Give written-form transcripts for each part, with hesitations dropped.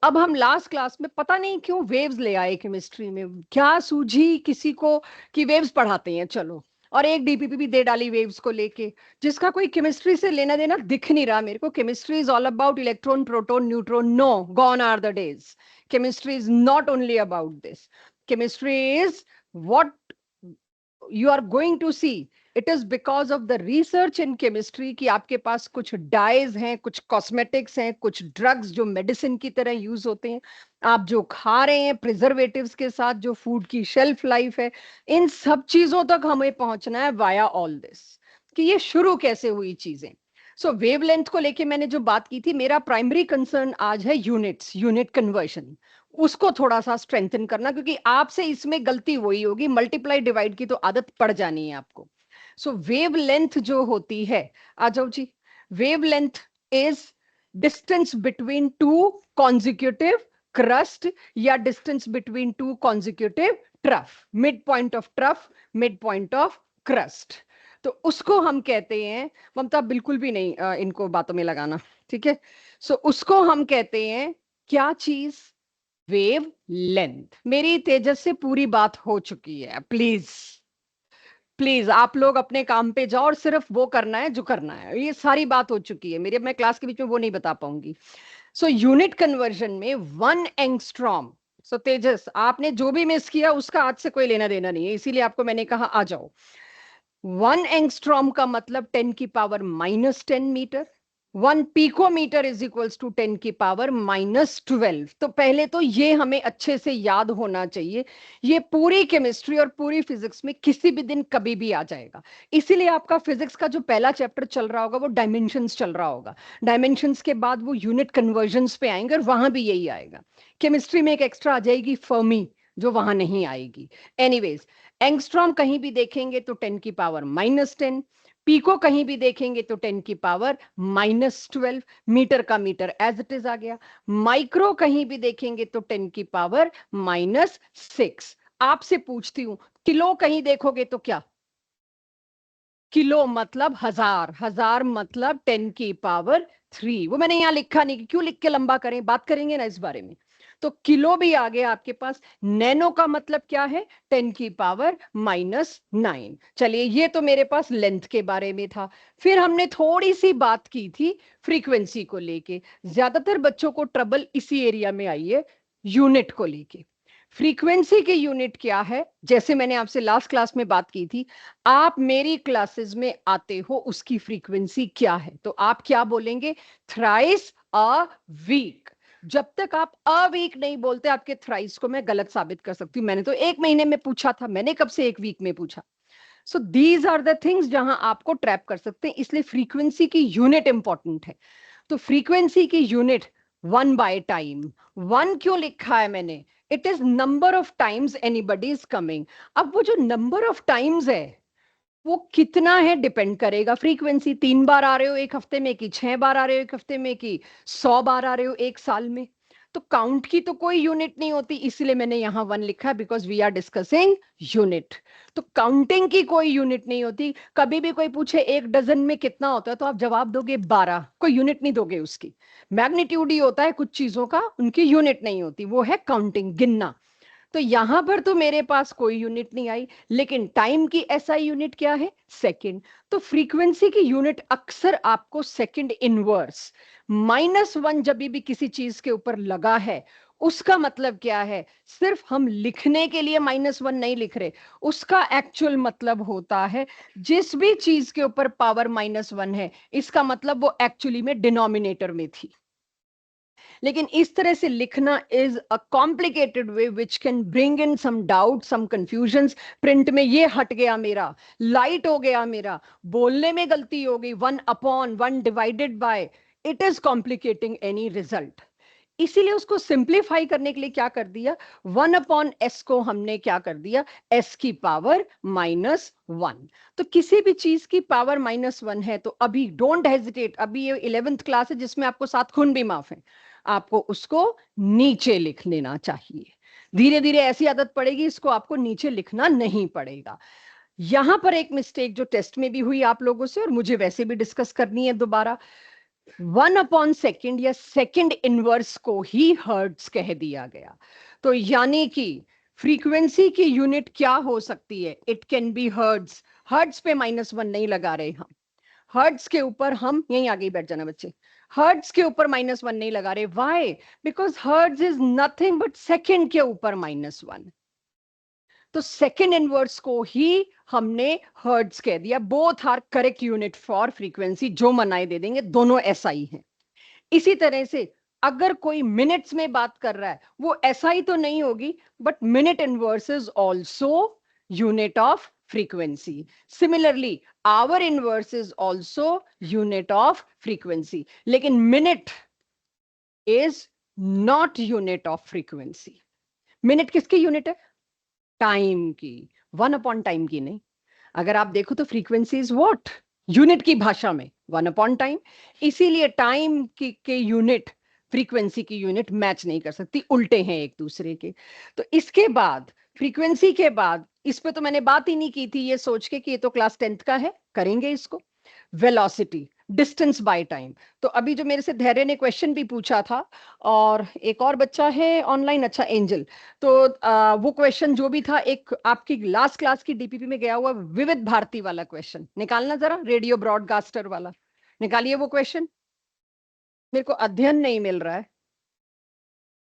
अब हम last class में पता नहीं क्यों वेव्स ले आए केमिस्ट्री में, क्या सूझी किसी को कि वेव्स पढ़ाते हैं, चलो, और एक डीपीपी भी दे डाली वेव्स को लेके, जिसका कोई केमिस्ट्री से लेना देना दिख नहीं रहा मेरे को। Chemistry is all about electron, proton, neutron. No, gone are the days. Chemistry is not only about this. Chemistry is what you are going to see. It is because of the research in chemistry कि आपके पास कुछ dies हैं, कुछ cosmetics हैं, कुछ drugs जो medicine की तरह यूज होते हैं, आप जो खा रहे हैं प्रिजर्वेटिव्स के साथ, जो फूड की शेल्फ लाइफ है, इन सब चीजों तक हमें पहुंचना है वाया ऑल दिस, कि ये शुरू कैसे हुई चीजें। सो वेवलेंथ को लेके मैंने जो बात की थी, मेरा प्राइमरी कंसर्न आज है यूनिट्स, यूनिट कन्वर्शन, उसको थोड़ा सा स्ट्रेंथन करना, क्योंकि आपसे इसमें गलती वही होगी, मल्टीप्लाई डिवाइड की तो आदत पड़ जानी है आपको। सो वेवलेंथ जो होती है, आ जाओ जी, wavelength is distance between two consecutive crest या distance between two consecutive trough, mid point of trough, mid point of crest, तो उसको हम कहते हैं। ममता बिल्कुल भी नहीं इनको बातों में लगाना, ठीक है। सो उसको हम कहते हैं क्या चीज, वेव लेंथ। मेरी तेजस से पूरी बात हो चुकी है, प्लीज प्लीज आप लोग अपने काम पे जाओ और सिर्फ वो करना है जो करना है, ये सारी बात हो चुकी है मेरी, मैं क्लास के बीच में वो नहीं बता पाऊंगी। सो यूनिट कन्वर्जन में 1 एंगस्ट्रॉम, सो तेजस आपने जो भी मिस किया उसका आज से कोई लेना देना नहीं है, इसीलिए आपको मैंने कहा आ जाओ। 1 एंगस्ट्रॉम का मतलब 10⁻⁻10 metre. 1 picometre is equals to 10⁻⁻12। तो पहले तो ये हमें अच्छे से याद होना चाहिए, ये पूरी केमिस्ट्री और पूरी फिजिक्स में किसी भी दिन कभी भी आ जाएगा। इसीलिए आपका फिजिक्स का जो पहला चैप्टर चल रहा होगा वो डायमेंशंस चल रहा होगा, डायमेंशंस के बाद वो यूनिट कन्वर्जन्स पे आएंगे और वहां भी यही आएगा। केमिस्ट्री में एक एक्स्ट्रा आ जाएगी फर्मी, जो वहां नहीं आएगी। एनीवेज, एंगस्ट्रॉम कहीं भी देखेंगे तो 10⁻⁻10, पीको कहीं भी देखेंगे तो 10⁻⁻12, मीटर का मीटर एज इट इज आ गया। माइक्रो कहीं भी देखेंगे तो 10⁻⁻6। आपसे पूछती हूं, किलो कहीं देखोगे तो क्या, किलो मतलब हजार, हजार मतलब 10⁻3। वो मैंने यहां लिखा नहीं, क्यों लिख के लंबा करें, बात करेंगे ना इस बारे में। तो किलो भी आ गया आपके पास। नैनो का मतलब क्या है, 10⁻⁻9। चलिए, ये तो मेरे पास लेंथ के बारे में था। फिर हमने थोड़ी सी बात की थी फ्रीक्वेंसी को लेके, ज्यादातर बच्चों को ट्रबल इसी एरिया में आई है, यूनिट को लेके। फ्रीक्वेंसी की यूनिट क्या है, जैसे मैंने आपसे लास्ट क्लास में बात की थी, आप मेरी क्लासेस में आते हो, उसकी फ्रीक्वेंसी क्या है, तो आप क्या बोलेंगे, थ्राइस अ वीक। जब तक आप अ वीक नहीं बोलते, आपके थ्राइस को मैं गलत साबित कर सकती हूँ। मैंने तो 1 महीने में पूछा था, मैंने कब से 1 वीक में पूछा। So these are the things जहां आपको ट्रैप कर सकते हैं, इसलिए फ्रीक्वेंसी की यूनिट इंपॉर्टेंट है। तो फ्रीक्वेंसी की यूनिट 1/टाइम। 1 क्यों लिखा है मैंने, it is number of times anybody is coming. अब वो जो नंबर ऑफ टाइम्स है वो कितना है डिपेंड करेगा, फ्रीक्वेंसी 3 बार आ रहे हो एक हफ्ते में, कि 6 बार आ रहे हो एक हफ्ते में, कि 100 बार आ रहे हो एक साल में। तो काउंट की तो कोई यूनिट नहीं होती, इसलिए मैंने यहां 1 लिखा है, because we are discussing unit. तो काउंटिंग की कोई यूनिट नहीं होती। कभी भी कोई पूछे 1 डजन में कितना होता है, तो आप जवाब दोगे 12, कोई यूनिट नहीं दोगे उसकी। मैग्नीट्यूड ही होता है कुछ चीजों का, उनकी यूनिट नहीं होती, वो है काउंटिंग, गिनना। तो यहां पर तो मेरे पास कोई यूनिट नहीं आई, लेकिन टाइम की एसआई यूनिट क्या है, सेकंड। तो फ्रीक्वेंसी की यूनिट अक्सर आपको सेकंड इनवर्स, -1 जब भी किसी चीज के ऊपर लगा है, उसका मतलब क्या है, सिर्फ हम लिखने के लिए -1 नहीं लिख रहे, उसका एक्चुअल मतलब होता है जिस भी चीज के ऊपर पावर -1 है, इसका मतलब वो एक्चुअली में डिनोमिनेटर में थी। लेकिन इस तरह से लिखना is a complicated way which can bring in some doubt, some confusions. Print में ये हट गया मेरा, लाइट हो गया मेरा, बोलने में गलती हो गई, 1/1 divided by, it is complicating any result. इसीलिए उसको सिंप्लीफाई करने के लिए क्या कर दिया, 1/s को हमने क्या कर दिया, s की पावर -1। तो किसी भी चीज की पावर -1 है तो अभी डोंट हेजिटेट, अभी ये 11th क्लास है जिसमें आपको 7 खून भी माफ है, आपको उसको नीचे लिख लेना चाहिए। धीरे धीरे ऐसी आदत पड़ेगी, इसको आपको नीचे लिखना नहीं पड़ेगा। यहां पर एक मिस्टेक जो टेस्ट में भी हुई आप लोगों से और मुझे वैसे भी डिस्कस करनी है दोबारा, 1/2 या सेकंड इनवर्स को ही हर्ट्ज कह दिया गया। तो यानी कि फ्रीक्वेंसी की यूनिट क्या हो सकती है? It can be hertz. Hertz पे -1 नहीं लगा रहे हम, हर्ट्ज के ऊपर हम यहीं आगे ही बैठ जाना बच्चे, हर्ट्ज के ऊपर -1 नहीं लगा रहे। Why? Because hertz is nothing but second के ऊपर -1। तो सेकंड इनवर्स को ही हमने हर्ट्ज कह दिया। Both are correct unit for frequency, जो मनाए दे देंगे, दोनों एसआई हैं। इसी तरह से अगर कोई मिनट्स में बात कर रहा है, वो एसआई तो नहीं होगी, but minute inverse is also unit of frequency. Similarly hour inverse is also unit of frequency, लेकिन minute is not unit of frequency. Minute किसकी यूनिट है? टाइम की। 1/टाइम की नहीं। अगर आप देखो तो फ्रीक्वेंसी इज व्हाट? यूनिट की भाषा में 1/टाइम। इसीलिए टाइम की के यूनिट फ्रीक्वेंसी की यूनिट मैच नहीं कर सकती, उल्टे हैं एक दूसरे के। तो इसके बाद फ्रीक्वेंसी के बाद, इस पे तो मैंने बात ही नहीं की थी, ये सोच के कि ये तो क्लास 10th का है, करेंगे इसको। Velocity, distance by time. तो अभी जो मेरे से धैर्य ने क्वेश्चन भी पूछा था, और एक और बच्चा है ऑनलाइन, अच्छा एंजल, तो वो क्वेश्चन जो भी था, एक आपकी लास्ट क्लास की डीपीपी में गया हुआ विविध भारती वाला क्वेश्चन निकालना जरा, रेडियो ब्रॉडकास्टर वाला निकालिए वो क्वेश्चन। मेरे को अध्ययन नहीं मिल रहा है।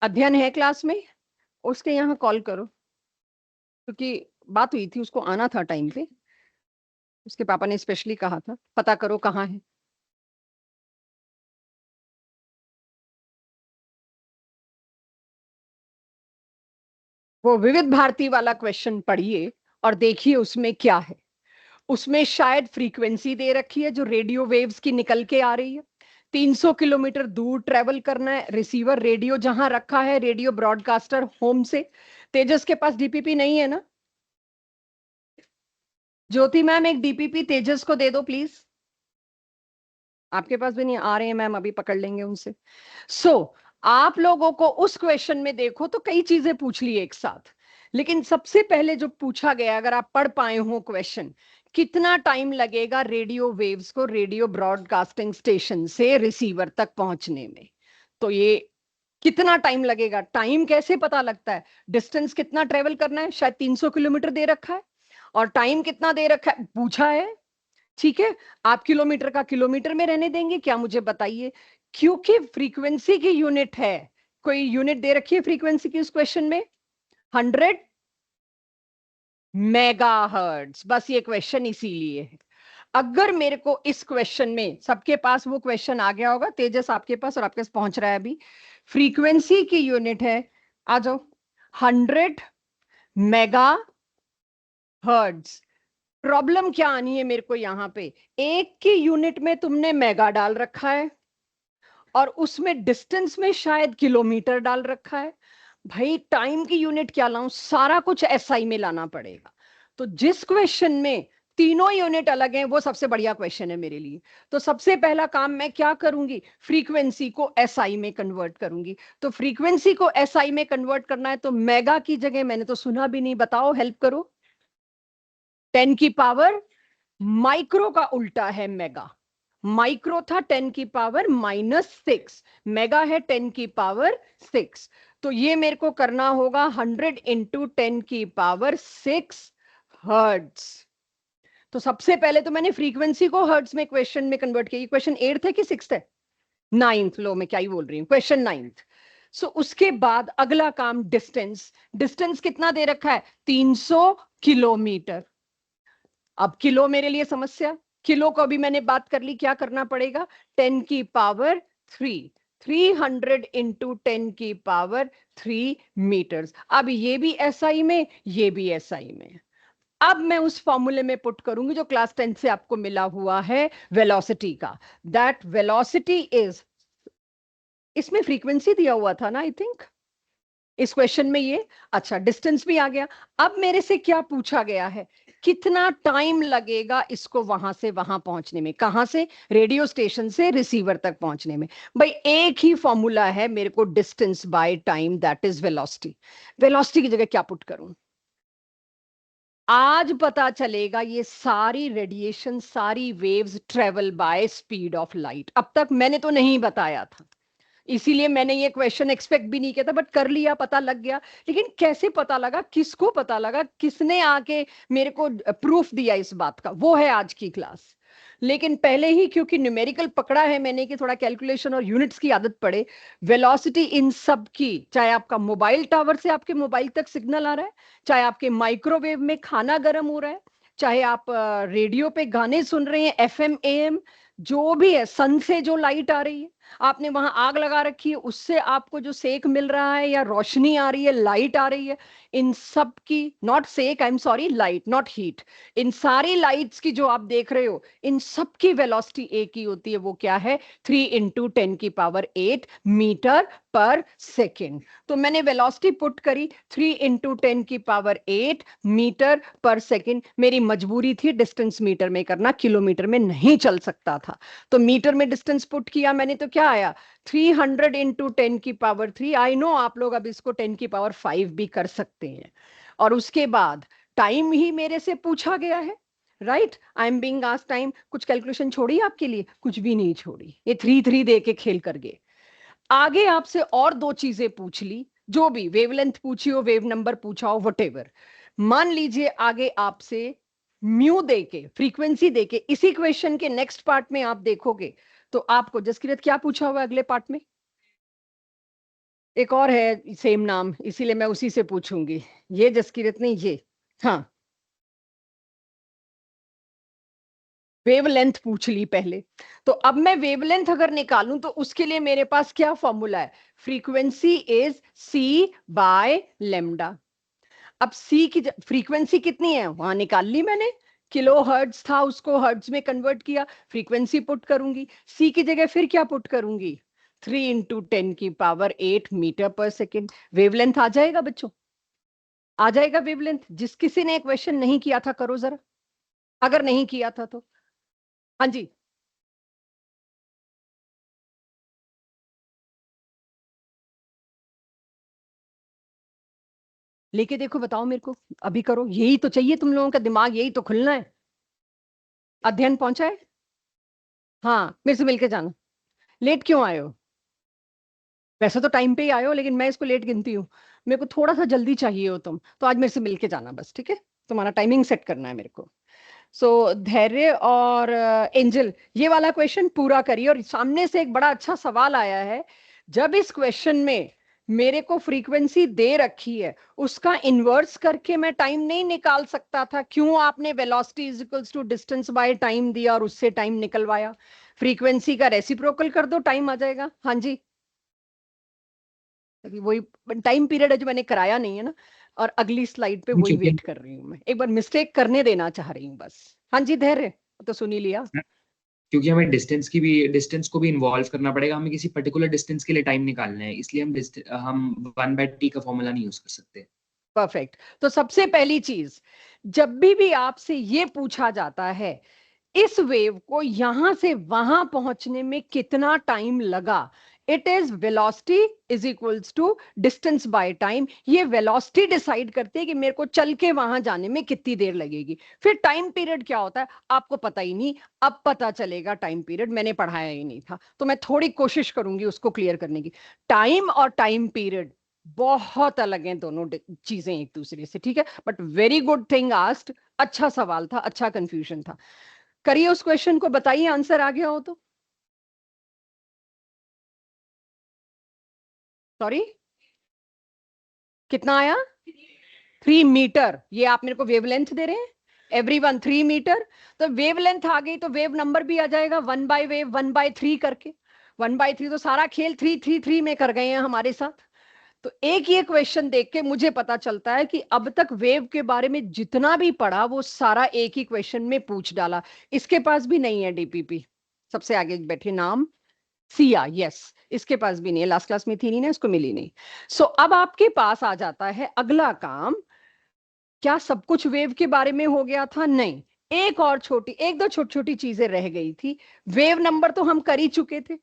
अध्ययन है क्लास में? उसके यहाँ कॉल करो, क्योंकि बात हुई थी, उसको आना था टाइम पे, उसके पापा ने स्पेशली कहा था, पता करो कहाँ है। वो विविध भारती वाला क्वेश्चन पढ़िए और देखिए उसमें क्या है। उसमें शायद फ्रीक्वेंसी दे रखी है जो रेडियो वेव्स की निकल के आ रही है। 300 किलोमीटर दूर ट्रेवल करना है, रिसीवर रेडियो जहां रखा है, रेडियो ब्रॉडकास्टर होम से। तेजस के पास डीपीपी नहीं है ना? ज्योति मैम एक डीपीपी तेजस को दे दो प्लीज। आपके पास भी नहीं आ रहे हैं मैम, अभी पकड़ लेंगे उनसे। आप लोगों को उस क्वेश्चन में देखो तो कई चीजें पूछ ली एक साथ, लेकिन सबसे पहले जो पूछा गया, अगर आप पढ़ पाए हो क्वेश्चन, कितना टाइम लगेगा रेडियो वेव्स को रेडियो ब्रॉडकास्टिंग स्टेशन से रिसीवर तक पहुंचने में? तो ये कितना टाइम लगेगा, टाइम कैसे पता लगता है? डिस्टेंस कितना ट्रेवल करना है, शायद 300 किलोमीटर दे रखा है, और टाइम कितना दे रखा है पूछा है। ठीक है, आप किलोमीटर का किलोमीटर में रहने देंगे क्या, मुझे बताइए? क्योंकि फ्रीक्वेंसी की यूनिट है, कोई यूनिट दे रखी है फ्रीक्वेंसी की उस क्वेश्चन में, 100 मेगाहर्ट्ज। बस ये क्वेश्चन इसीलिए है। अगर मेरे को इस क्वेश्चन में, सबके पास वो क्वेश्चन आ गया होगा, तेजस आपके पास और आपके पास पहुंच रहा है अभी, फ्रीक्वेंसी की यूनिट है, आ जाओ, 100 मेगाहर्ट्ज। प्रॉब्लम क्या आनी है मेरे को यहां पे? एक की यूनिट में तुमने मेगा डाल रखा है, और उसमें डिस्टेंस में शायद किलोमीटर डाल रखा है। भाई टाइम की यूनिट क्या लाऊं? सारा कुछ एसआई में लाना पड़ेगा। तो जिस क्वेश्चन में तीनों यूनिट अलग हैं, वो सबसे बढ़िया क्वेश्चन है मेरे लिए। तो सबसे पहला काम मैं क्या करूंगी? फ्रीक्वेंसी को एसआई में कन्वर्ट करूंगी। तो फ्रीक्वेंसी को एसआई में कन्वर्ट करना है, तो मेगा की जगह, मैंने तो सुना भी नहीं, बताओ हेल्प करो। 10 की पावर, माइक्रो का उल्टा है मेगा। माइक्रो था 10 की पावर -6, मेगा है 10 की पावर 6। तो ये मेरे को करना होगा 100 इंटू 10 की पावर 6 हर्ट्स। तो सबसे पहले तो मैंने फ्रीक्वेंसी को हर्ट्स में क्वेश्चन में कन्वर्ट किया। क्वेश्चन 8th है कि 6th है? 9th, लो मैं क्या ही बोल रही हूँ, क्वेश्चन 9th। उसके बाद अगला काम डिस्टेंस। डिस्टेंस कितना दे रखा है? 300 किलोमीटर। अब किलो मेरे लिए समस्या, किलो को अभी मैंने बात कर ली, क्या करना पड़ेगा? 10 की पावर 3, 300 इंटू 10 की पावर 3 मीटर्स। अब ये भी एसआई में, ये भी एसआई में। अब मैं उस फॉर्मूले में पुट करूंगी जो क्लास 10 से आपको मिला हुआ है वेलोसिटी का। दैट वेलोसिटी इज, इसमें फ्रीक्वेंसी दिया हुआ था ना आई थिंक, इस क्वेश्चन में ये। अच्छा, डिस्टेंस भी आ गया। अब मेरे से क्या पूछा गया है? कितना टाइम लगेगा इसको वहां से वहां पहुंचने में? कहां से? रेडियो स्टेशन से रिसीवर तक पहुंचने में। भाई एक ही फॉर्मूला है मेरे को, distance by time, that is velocity. Velocity की जगह क्या पुट करूं? आज पता चलेगा ये सारी रेडिएशन, सारी waves travel by speed of light. अब तक मैंने तो नहीं बताया था, इसीलिए मैंने ये क्वेश्चन एक्सपेक्ट भी नहीं किया था, बट कर लिया, पता लग गया। लेकिन कैसे पता लगा, किसको पता लगा, किसने आके मेरे को प्रूफ दिया इस बात का, वो है आज की क्लास। लेकिन पहले ही क्योंकि न्यूमेरिकल पकड़ा है मैंने कि थोड़ा कैलकुलेशन और यूनिट्स की आदत पड़े, वेलोसिटी इन सब की, चाहे आपका मोबाइल टावर से आपके मोबाइल तक सिग्नल आ रहा है, चाहे आपके माइक्रोवेव में खाना गर्म हो रहा है, चाहे आप रेडियो पे गाने सुन रहे हैं, एफएम एएम, जो भी है, सन से जो लाइट आ रही है, आपने वहां आग लगा रखी है, उससे आपको जो सेक मिल रहा है या रोशनी आ रही है, लाइट आ रही है, इन सब की, not sec, I am sorry, light not heat, इन सारी लाइट्स की जो आप देख रहे हो, इन सब की वेलोसिटी एक ही होती है। वो क्या है? 3 × 10⁸ मीटर पर सेकेंड। तो मैंने वेलोसिटी पुट करी 3 × 10⁸ मीटर पर सेकेंड। मेरी मजबूरी थी डिस्टेंस मीटर में करना, किलोमीटर में नहीं चल सकता था, तो मीटर में डिस्टेंस पुट किया मैंने, तो क्या आया? 300 × 10⁻³ आई नो आप लोग अब इसको 10⁵ भी कर सकते हैं। और उसके बाद टाइम ही मेरे से पूछा गया है, right? I am being asked time. कुछ कैलकुलेशन छोड़ी आपके लिए? कुछ भी नहीं छोड़ी, ये 3 दे के खेल कर गए। आगे आपसे और दो चीजें पूछ ली, जो भी वेवलेंथ पूछी हो, वेव नंबर पूछा हो, वटेवर। मान लीजिए आगे आपसे म्यू देके, फ्रीक्वेंसी देके, इसी क्वेश्चन के नेक्स्ट पार्ट में आप देखोगे तो आपको जसकीरत क्या पूछा हुआ है अगले पार्ट में? एक और है सेम नाम, इसीलिए मैं उसी से पूछूंगी। ये जसकीरत नहीं, ये, हाँ, वेवलेंथ पूछ ली पहले। तो अब मैं वेवलेंथ अगर निकालूं तो उसके लिए मेरे पास क्या फॉर्मूला है? Frequency is c/λ। अब सी की फ्रीक्वेंसी कितनी है वहां निकाल ली मैंने, किलो हर्ट्ज था, उसको हर्ट्ज में कन्वर्ट किया, फ्रीक्वेंसी पुट करूंगी, सी की जगह फिर क्या पुट करूंगी? 3 × 10⁸ मीटर पर सेकेंड। वेवलेंथ आ जाएगा बच्चों, आ जाएगा वेवलेंथ। जिस किसी ने क्वेश्चन नहीं किया था करो जरा, अगर नहीं किया था तो। हाँ जी, लेके देखो, बताओ मेरे को, अभी करो, यही तो चाहिए तुम लोगों का दिमाग, यही तो खुलना है। अध्ययन पहुंचा है? हाँ, मेरे से मिलके जाना। लेट क्यों आए हो? वैसे तो टाइम पे ही आए हो, लेकिन मैं इसको लेट गिनती हूँ। मेरे को थोड़ा सा जल्दी चाहिए हो तुम, तो आज मेरे से मिलके जाना बस, ठीक है? तुम्हारा टाइमिंग सेट करना है मेरे को। सो धैर्य और एंजल, ये वाला क्वेश्चन पूरा करिए। और सामने से एक बड़ा अच्छा सवाल आया है, जब इस क्वेश्चन में मेरे को फ्रीक्वेंसी दे रखी है, उसका इन्वर्स करके मैं टाइम नहीं निकाल सकता था? क्यों आपने velocity is equals to distance by time दिया और उससे टाइम निकलवाया? फ्रीक्वेंसी का रेसिप्रोकल कर दो, टाइम आ जाएगा। हाँ जी, अभी वही टाइम पीरियड है जो मैंने कराया नहीं है ना, और अगली स्लाइड पे वही क्योंकि वेट कर रही हूँ मैं, एक बार मिस्टेक करने देना चाह रही हूँ बस। हाँ जी धैर्य, तो सुन ही लिया। क्योंकि हमें डिस्टेंस को भी इन्वॉल्व करना पड़ेगा, हमें किसी पर्टिकुलर डिस्टेंस के लिए टाइम निकालना है, इसलिए हम 1/t का फॉर्मूला नहीं यूज कर सकते। परफेक्ट। तो सबसे पहली चीज, जब भी आपसे ये पूछा जाता है इस वेव को यहां से वहां पहुंचने में कितना टाइम लगा, it is velocity is equals to distance by time. ये वेलोसिटी डिसाइड करते हैं कि मेरे को चल के वहां जाने में कितनी देर लगेगी। फिर टाइम पीरियड क्या होता है आपको पता ही नहीं, अब पता चलेगा टाइम पीरियड, मैंने पढ़ाया ही नहीं था, तो मैं थोड़ी कोशिश करूंगी उसको क्लियर करने की। टाइम और टाइम पीरियड बहुत अलग हैं दोनों चीजें एक दूसरे से, ठीक है? But very good thing asked, अच्छा सवाल था, अच्छा कंफ्यूजन था। करिए उस क्वेश्चन को, बताइए आंसर आ गया हो तो। सॉरी, कितना आया? 3 मीटर। ये आप मेरे को वेवलेंथ दे रहे हैं एवरीवन, 3 मीटर। तो वेवलेंथ आ गई तो वेव नंबर भी आ जाएगा, 1/वेव 1/3 करके। 1/3 तो सारा खेल 3 3 3 में कर गए हैं हमारे साथ। तो एक ये क्वेश्चन देख के मुझे पता चलता है कि अब तक वेव के बारे में जितना भी पढ़ा वो सारा एक ही क्वेश्चन में पूछ डाला। इसके पास भी नहीं है डीपीपी, सबसे आगे बैठे नाम सिया, यस, इसके पास भी नहीं है, लास्ट क्लास में थी नहीं ना, इसको मिली नहीं। सो अब आपके पास आ जाता है अगला काम। क्या सब कुछ वेव के बारे में हो गया था? नहीं, एक और छोटी, एक दो छोटी छोटी चीजें रह गई थी। वेव नंबर तो हम कर ही चुके थे,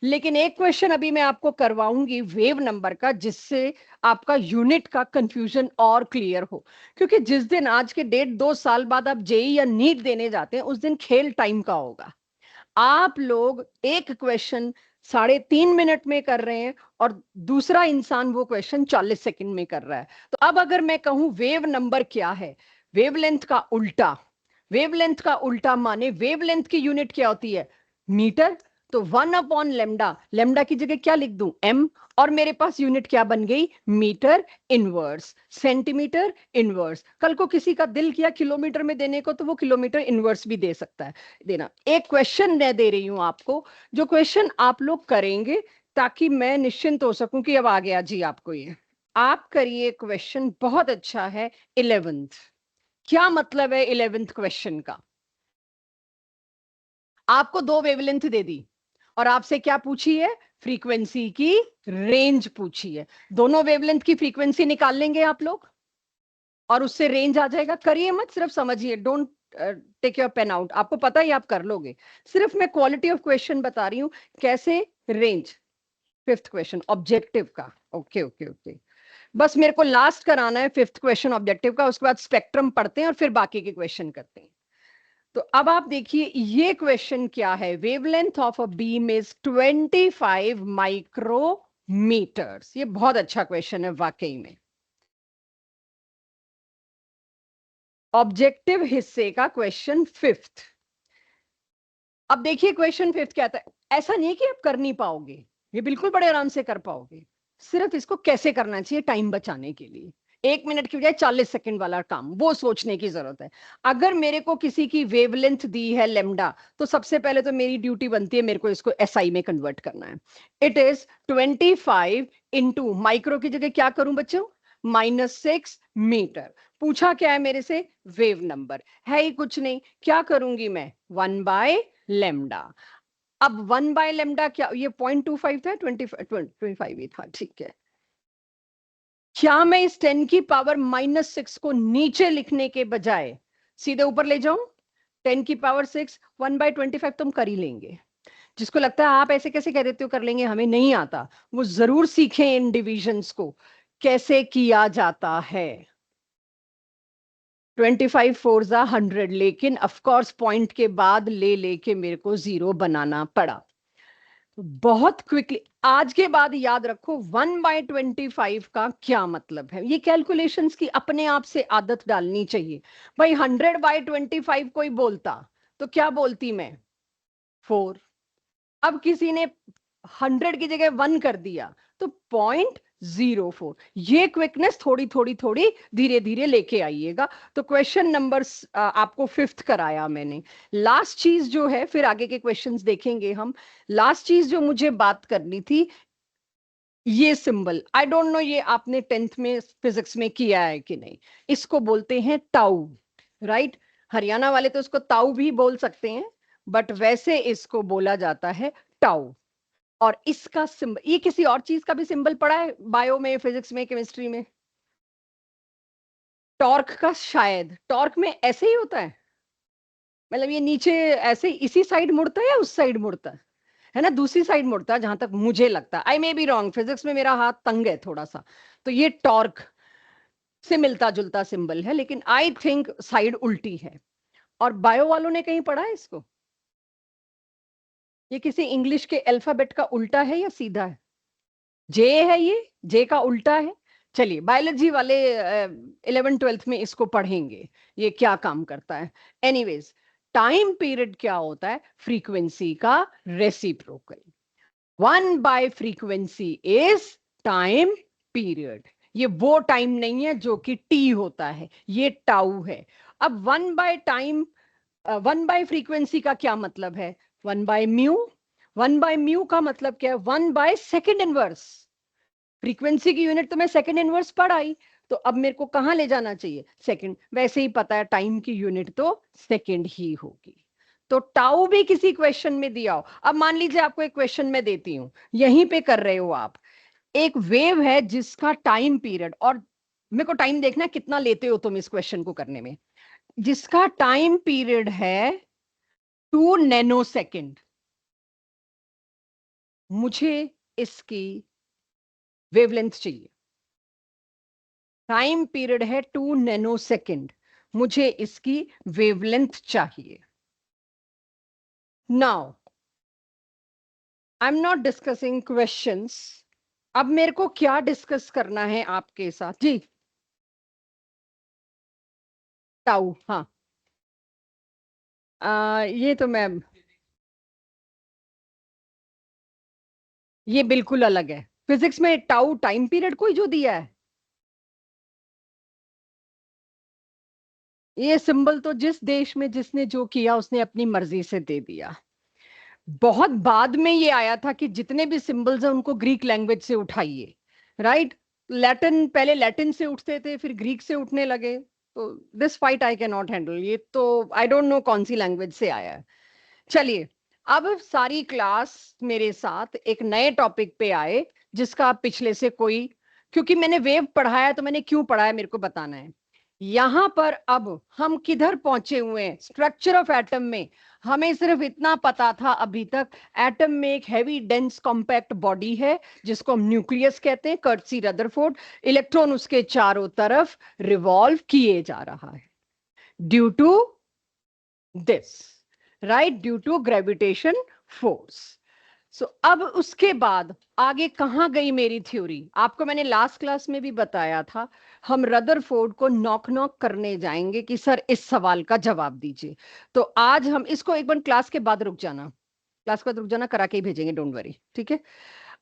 लेकिन एक क्वेश्चन अभी मैं आपको करवाऊंगी वेव नंबर का, जिससे आपका यूनिट का कंफ्यूजन और क्लियर हो। क्योंकि जिस दिन, आज के डेट 2 साल बाद आप जेई या नीट देने जाते हैं, उस दिन खेल टाइम का होगा। आप लोग एक क्वेश्चन 3.5 मिनट में कर रहे हैं और दूसरा इंसान वो क्वेश्चन 40 सेकंड में कर रहा है। तो अब अगर मैं कहूं वेव नंबर क्या है, वेवलेंथ का उल्टा। वेवलेंथ का उल्टा माने वेवलेंथ की यूनिट क्या होती है, मीटर। तो 1/λ, लेमडा की जगह क्या लिख दूं, एम। और मेरे पास यूनिट क्या बन गई, मीटर इनवर्स, सेंटीमीटर इनवर्स। कल को किसी का दिल किया किलोमीटर में देने को, तो वो किलोमीटर इनवर्स भी दे सकता है। देना एक क्वेश्चन मैं दे रही हूं आपको, जो क्वेश्चन आप लोग करेंगे ताकि मैं निश्चिंत हो सकूं कि अब आ गया जी आपको ये। आप करिए क्वेश्चन, बहुत अच्छा है। 11th, क्या मतलब है 11th क्वेश्चन का। आपको 2 वेवलेंथ दे दी और आपसे क्या पूछी है, फ्रीक्वेंसी की रेंज पूछी है। दोनों वेवलेंथ की फ्रीक्वेंसी निकाल लेंगे आप लोग और उससे रेंज आ जाएगा। करिए मत, सिर्फ समझिए, don't take your pen out. आपको पता ही, आप कर लोगे। सिर्फ मैं क्वालिटी ऑफ क्वेश्चन बता रही हूं, कैसे रेंज। 5th क्वेश्चन ऑब्जेक्टिव का, ओके ओके ओके। बस मेरे को लास्ट कराना है 5th क्वेश्चन ऑब्जेक्टिव का, उसके बाद स्पेक्ट्रम पढ़ते हैं और फिर बाकी के क्वेश्चन करते हैं। तो अब आप देखिए ये क्वेश्चन क्या है, wavelength of a beam is 25 micrometres. ये बहुत अच्छा क्वेश्चन है वाकई में। ऑब्जेक्टिव हिस्से का क्वेश्चन 5th। अब देखिए क्वेश्चन 5th क्या आता है। ऐसा नहीं है कि आप कर नहीं पाओगे, ये बिल्कुल बड़े आराम से कर पाओगे। सिर्फ इसको कैसे करना चाहिए टाइम बचाने के लिए, 1 मिनट की बजाय 40 सेकंड वाला काम, वो सोचने की जरूरत है। अगर मेरे को किसी की वेवलेंथ दी है लेमडा, तो सबसे पहले तो मेरी ड्यूटी बनती है, मेरे को इसको एसआई में कन्वर्ट करना है। इट इज 25 इंटू, माइक्रो की जगह क्या करूं बच्चों, -6 मीटर। पूछा क्या है मेरे से, वेव नंबर है ही कुछ नहीं, क्या करूंगी मैं, 1/λ। अब 1/λ क्या, ये 0.25 था, 25 ही था, ठीक है। क्या मैं इस 10 की पावर -6 को नीचे लिखने के बजाय सीधे ऊपर ले जाऊं, 10 की पावर 6, 1/25 तुम कर ही लेंगे। जिसको लगता है आप ऐसे कैसे कह देते हो कर लेंगे, हमें नहीं आता, वो जरूर सीखें इन डिविजन्स को कैसे किया जाता है। 25 4 100, लेकिन ऑफकोर्स पॉइंट के बाद ले लेके मेरे को 0 बनाना पड़ा। बहुत क्विकली आज के बाद याद रखो 1/25 का क्या मतलब है। ये कैलकुलेशंस की अपने आप से आदत डालनी चाहिए। भाई 100/25 कोई बोलता तो क्या बोलती मैं, 4। अब किसी ने 100 की जगह 1 कर दिया तो 0.04। ये क्विकनेस थोड़ी थोड़ी थोड़ी धीरे धीरे लेके आइएगा। तो क्वेश्चन नंबर आपको 5th कराया मैंने। लास्ट चीज जो है, फिर आगे के क्वेश्चंस देखेंगे हम। लास्ट चीज जो मुझे बात करनी थी, ये सिंबल, आई डोंट नो ये आपने 10th में फिजिक्स में किया है कि नहीं। इसको बोलते हैं टाउ, राइट। हरियाणा वाले तो इसको ताऊ भी बोल सकते हैं, बट वैसे इसको बोला जाता है टाउ। और इसका सिंबल, ये किसी और चीज का भी सिंबल पड़ा है बायो में, फिजिक्स में, केमिस्ट्री में, टॉर्क का। शायद टॉर्क में ऐसे ही होता है, मतलब ये नीचे ऐसे इसी साइड मुड़ता है या उस साइड मुड़ता है ना, दूसरी साइड मुड़ता है जहां तक मुझे लगता है। आई मे बी रॉन्ग, फिजिक्स में मेरा हाथ तंग है थोड़ा सा। तो ये टॉर्क से मिलता जुलता सिंबल है, लेकिन आई थिंक साइड उल्टी है। और बायो वालों ने कहीं पढ़ा है इसको, ये किसी इंग्लिश के अल्फाबेट का उल्टा है या सीधा है, जे है, ये जे का उल्टा है। चलिए बायोलॉजी वाले 11th 12th में इसको पढ़ेंगे, ये क्या काम करता है। एनीवेज, टाइम पीरियड क्या होता है, फ्रीक्वेंसी का रेसिप्रोकल। 1/फ्रीक्वेंसी इज टाइम पीरियड। ये वो टाइम नहीं है जो कि टी होता है, ये टाउ है। अब 1/टाइम, 1/फ्रीक्वेंसी का क्या मतलब है, 1/म्यू। 1/म्यू का मतलब क्या है, 1/सेकंड इनवर्स। फ्रीक्वेंसी की यूनिट तो मैं सेकंड इनवर्स पढ़ आई, तो अब मेरे को कहां ले जाना चाहिए, सेकंड। वैसे ही पता है टाइम की यूनिट तो सेकंड ही होगी। तो टाउ भी किसी क्वेश्चन में दिया हो। अब मान लीजिए आपको एक क्वेश्चन में देती हूं, यहीं पे कर रहे हो आप, एक वेव है जिसका टाइम पीरियड, और मेरे को टाइम देखना है कितना लेते हो तुम इस क्वेश्चन को करने में, जिसका टाइम पीरियड है 2 नैनो सेकेंड। मुझे इसकी वेवलेंथ चाहिए, टाइम पीरियड है 2 नैनोसेकंड, मुझे इसकी वेवलेंथ चाहिए। Now I am not discussing questions, अब मेरे को क्या डिस्कस करना है आपके साथ जी? टाउ, हाँ। ये तो मैं, ये बिल्कुल अलग है। फिजिक्स में टाउ टाइम पीरियड कोई जो दिया है, ये सिंबल तो जिस देश में जिसने जो किया उसने अपनी मर्जी से दे दिया। बहुत बाद में ये आया था कि जितने भी सिंबल्स हैं उनको ग्रीक लैंग्वेज से उठाइए, राइट? लैटिन, पहले लैटिन से उठते थे, फिर ग्रीक से उठने लगे। तो this fight I can not handle, ये तो आई डोंट नो कौन सी लैंग्वेज से आया है। चलिए, अब सारी क्लास मेरे साथ एक नए टॉपिक पे आए जिसका आप पिछले से कोई, क्योंकि मैंने वेव पढ़ाया तो मैंने क्यों पढ़ाया मेरे को बताना है। यहां पर अब हम किधर पहुंचे हुए हैं स्ट्रक्चर ऑफ एटम में? हमें सिर्फ इतना पता था अभी तक, एटम में एक हैवी डेंस कॉम्पैक्ट बॉडी है जिसको हम न्यूक्लियस कहते हैं, कर्टसी रदरफोर्ड। इलेक्ट्रॉन उसके चारों तरफ रिवॉल्व किए जा रहा है due to this, right, due to gravitation force. So अब उसके बाद आगे कहां गई मेरी थ्योरी? आपको मैंने लास्ट क्लास में भी बताया था, हम रदरफोर्ड को नॉक नॉक करने जाएंगे कि सर इस सवाल का जवाब दीजिए। तो आज हम इसको एक बार क्लास के बाद रुक जाना, क्लास के बाद रुक जाना, करा के ही भेजेंगे, डोंट वरी, ठीक है?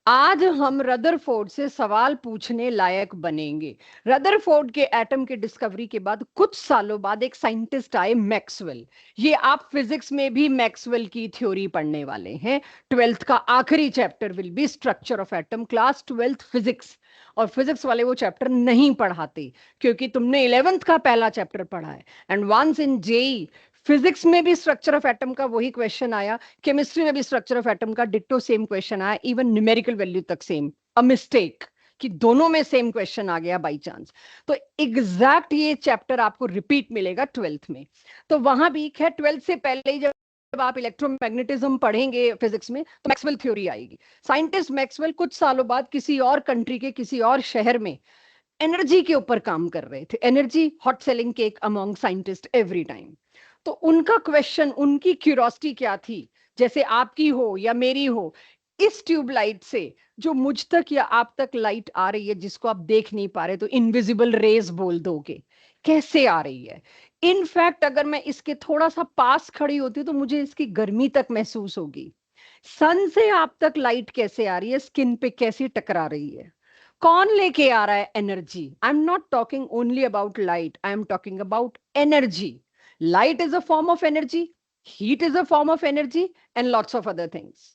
आज हम रदरफोर्ड से सवाल पूछने लायक बनेंगे। रदरफोर्ड के एटम के डिस्कवरी के बाद कुछ सालों बाद एक साइंटिस्ट आए, मैक्सवेल। ये आप फिजिक्स में भी मैक्सवेल की थ्योरी पढ़ने वाले हैं। 12th का आखिरी chapter will be structure of atom, class 12th physics. और फिजिक्स वाले वो चैप्टर नहीं पढ़ाते क्योंकि तुमने 11th का पहला चैप्टर पढ़ा है। And once in JEE physics में भी स्ट्रक्चर ऑफ एटम का वही क्वेश्चन आया, केमिस्ट्री में भी स्ट्रक्चर ऑफ एटम का डिट्टो सेम क्वेश्चन आया, इवन न्यूमेरिकल वैल्यू तक सेम। अ मिस्टेक कि दोनों में सेम क्वेश्चन आ गया बाई चांस। तो एग्जैक्ट ये चैप्टर आपको रिपीट मिलेगा 12th में। तो वहां भी खैर 12th से पहले ही जब आप इलेक्ट्रोमैग्नेटिज्म पढ़ेंगे फिजिक्स में तो मैक्सवेल थ्योरी आएगी। साइंटिस्ट मैक्सवेल कुछ सालों बाद किसी और कंट्री के किसी और शहर में एनर्जी के ऊपर काम कर रहे थे। Energy hot selling cake among scientist every time. तो उनका क्वेश्चन, उनकी क्यूरियोसिटी क्या थी, जैसे आपकी हो या मेरी हो, इस ट्यूबलाइट से जो मुझ तक या आप तक लाइट आ रही है जिसको आप देख नहीं पा रहे, तो इनविजिबल रेज बोल दोगे, कैसे आ रही है? इनफैक्ट अगर मैं इसके थोड़ा सा पास खड़ी होती तो मुझे इसकी गर्मी तक महसूस होगी। सन से आप तक लाइट कैसे आ रही है, स्किन पे कैसी टकरा रही है? कौन लेके आ रहा है energy? I am not talking only about light, I am talking about energy. Light is a form of energy, heat is a form of energy, and lots of other things.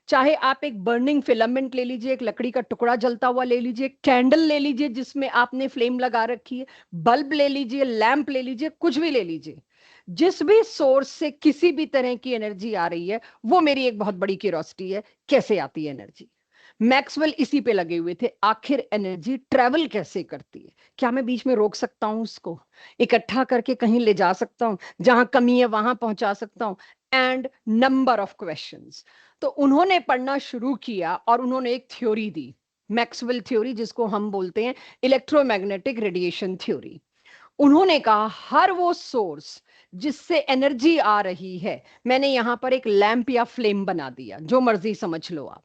चाहे आप एक बर्निंग फिलामेंट ले लीजिए, एक लकड़ी का टुकड़ा जलता हुआ ले लीजिए, कैंडल ले लीजिए जिसमें आपने फ्लेम लगा रखी है, बल्ब ले लीजिए, लैंप ले लीजिए, कुछ भी ले लीजिए, जिस भी सोर्स से किसी भी तरह की एनर्जी आ रही है, वो मेरी एक बहुत बड़ी क्यूरियोसिटी है, कैसे आती है एनर्जी? मैक्सवेल इसी पे लगे हुए थे, आखिर एनर्जी ट्रेवल कैसे करती है? क्या मैं बीच में रोक सकता हूं उसको, इकट्ठा करके कहीं ले जा सकता हूं, जहां कमी है वहां पहुंचा सकता हूं? And number of questions. तो उन्होंने पढ़ना शुरू किया और उन्होंने एक थ्योरी दी, मैक्सवेल थ्योरी, जिसको हम बोलते हैं इलेक्ट्रोमैग्नेटिक रेडिएशन थ्योरी। उन्होंने कहा हर वो सोर्स जिससे एनर्जी आ रही है, मैंने यहां पर एक लैंप या फ्लेम बना दिया, जो मर्जी समझ लो आप,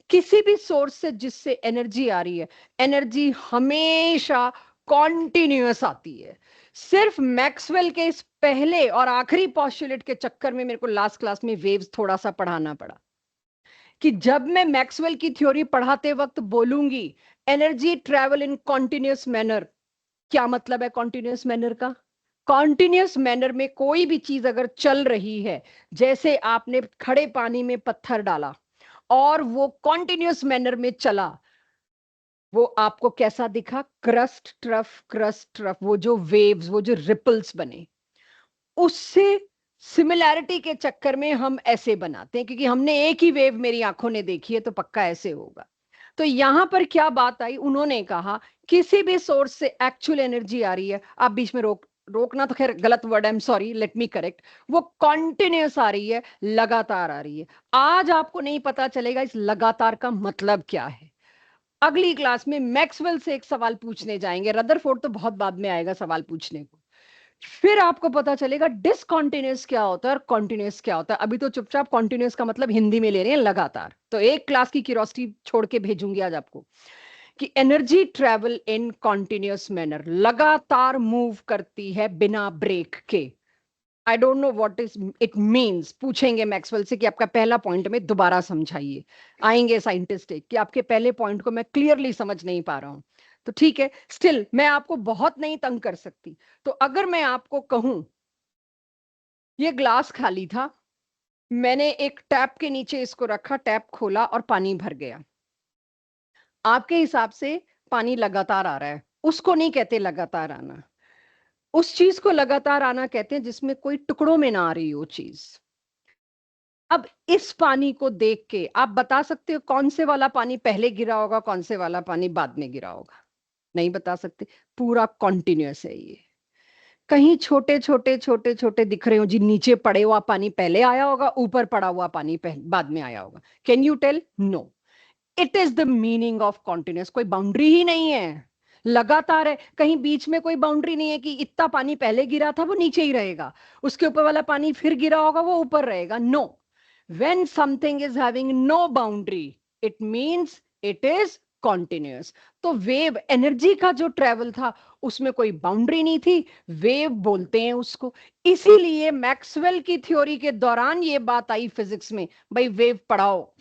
किसी भी सोर्स से जिससे एनर्जी आ रही है, एनर्जी हमेशा कॉन्टिन्यूअस आती है। सिर्फ मैक्सवेल के इस पहले और आखिरी पॉस्टुलेट के चक्कर में मेरे को लास्ट क्लास में वेव्स थोड़ा सा पढ़ाना पड़ा, कि जब मैं मैक्सवेल की थ्योरी पढ़ाते वक्त बोलूंगी एनर्जी ट्रेवल इन कॉन्टिन्यूअस मैनर, क्या मतलब है कॉन्टिन्यूअस मैनर का? कॉन्टिन्यूअस मैनर में कोई भी चीज अगर चल रही है, जैसे आपने खड़े पानी में पत्थर डाला और वो कॉन्टिन्यूअस मैनर में चला, वो आपको कैसा दिखा? क्रस्ट ट्रफ, क्रस्ट ट्रफ, वो जो वेव्स, वो जो रिपल्स बने, उससे सिमिलैरिटी के चक्कर में हम ऐसे बनाते हैं, क्योंकि हमने एक ही वेव मेरी आंखों ने देखी है तो पक्का ऐसे होगा। तो यहां पर क्या बात आई, उन्होंने कहा किसी भी सोर्स से एक्चुअल एनर्जी आ रही है, आप बीच में रोक रोकना तो खैर गलत word, I am sorry, let me correct, वो कॉन्टिन्यूस आ रही है, लगातार आ रही है। आज आपको नहीं पता चलेगा इस लगातार का मतलब क्या है। अगली क्लास में मैक्सवेल से एक सवाल पूछने जाएंगे, रदरफोर्ड तो बहुत बाद में आएगा सवाल पूछने को। फिर आपको पता चलेगा डिसकंटिन्यूअस क्या होता है और कॉन्टिन्यूअस क्या होता है। अभी तो चुपचाप कॉन्टिन्यूअस का मतलब हिंदी में ले रहे हैं, लगातार। तो एक क्लास की क्यूरियोसिटी छोड़ के भेजूंगी आज आपको कि एनर्जी ट्रेवल इन कॉन्टिन्यूअस मैनर, लगातार मूव करती है बिना ब्रेक के। आई don't know what is it means, पूछेंगे मैक्सवेल से कि आपका पहला पॉइंट में दोबारा समझाइए। आएंगे साइंटिस्ट कि आपके पहले पॉइंट को मैं क्लियरली समझ नहीं पा रहा हूं। तो ठीक है, स्टिल मैं आपको बहुत नहीं तंग कर सकती। तो अगर मैं आपको कहूं ये ग्लास खाली था, मैंने एक टैप के नीचे इसको रखा, टैप खोला और पानी भर गया, आपके हिसाब से पानी लगातार आ रहा है, उसको नहीं कहते लगातार आना। उस चीज को लगातार आना कहते हैं जिसमें कोई टुकड़ों में ना आ रही हो चीज। अब इस पानी को देख के आप बता सकते हो कौन से वाला पानी पहले गिरा होगा, कौन से वाला पानी बाद में गिरा होगा? नहीं बता सकते। पूरा कॉन्टिन्यूअस है ये। कहीं छोटे छोटे छोटे छोटे दिख रहे हो जी, नीचे पड़े हुआ पानी पहले आया होगा, ऊपर पड़ा हुआ पानी बाद में आया होगा। Can you tell? No. It is the meaning of continuous. कोई बाउंड्री ही नहीं है, लगातार है। कहीं बीच में कोई बाउंड्री नहीं है कि इतना पानी पहले गिरा था वो नीचे ही रहेगा, उसके ऊपर वाला पानी फिर गिरा होगा वो ऊपर रहेगा। No. when something is having no boundary, it means it is continuous। तो वेव एनर्जी का जो ट्रेवल था उसमें कोई बाउंड्री नहीं थी, वेव बोलते हैं उसको। इसीलिए मैक्सवेल की थ्योरी के दौरान ये बात आई फिजिक्स में, भाई वेव पढ़ाओ,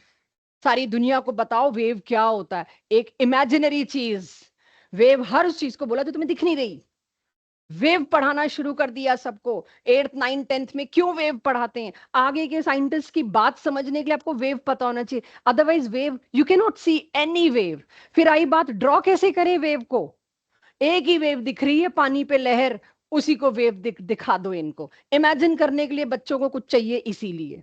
सारी दुनिया को बताओ वेव क्या होता है। एक इमेजिनरी चीज, वेव हर उस चीज को बोला जो तुम्हें दिख नहीं रही। वेव पढ़ाना शुरू कर दिया सबको। 8th 9th 10th में क्यों वेव पढ़ाते हैं? आगे के साइंटिस्ट की बात समझने के लिए आपको वेव पता होना चाहिए, otherwise wave you can not see any wave. फिर आई बात, ड्रॉ कैसे करें वेव को? एक ही वेव दिख रही है पानी पे, लहर, उसी को वेव दिखा दो इनको। इमेजिन करने के लिए बच्चों को कुछ चाहिए, इसीलिए।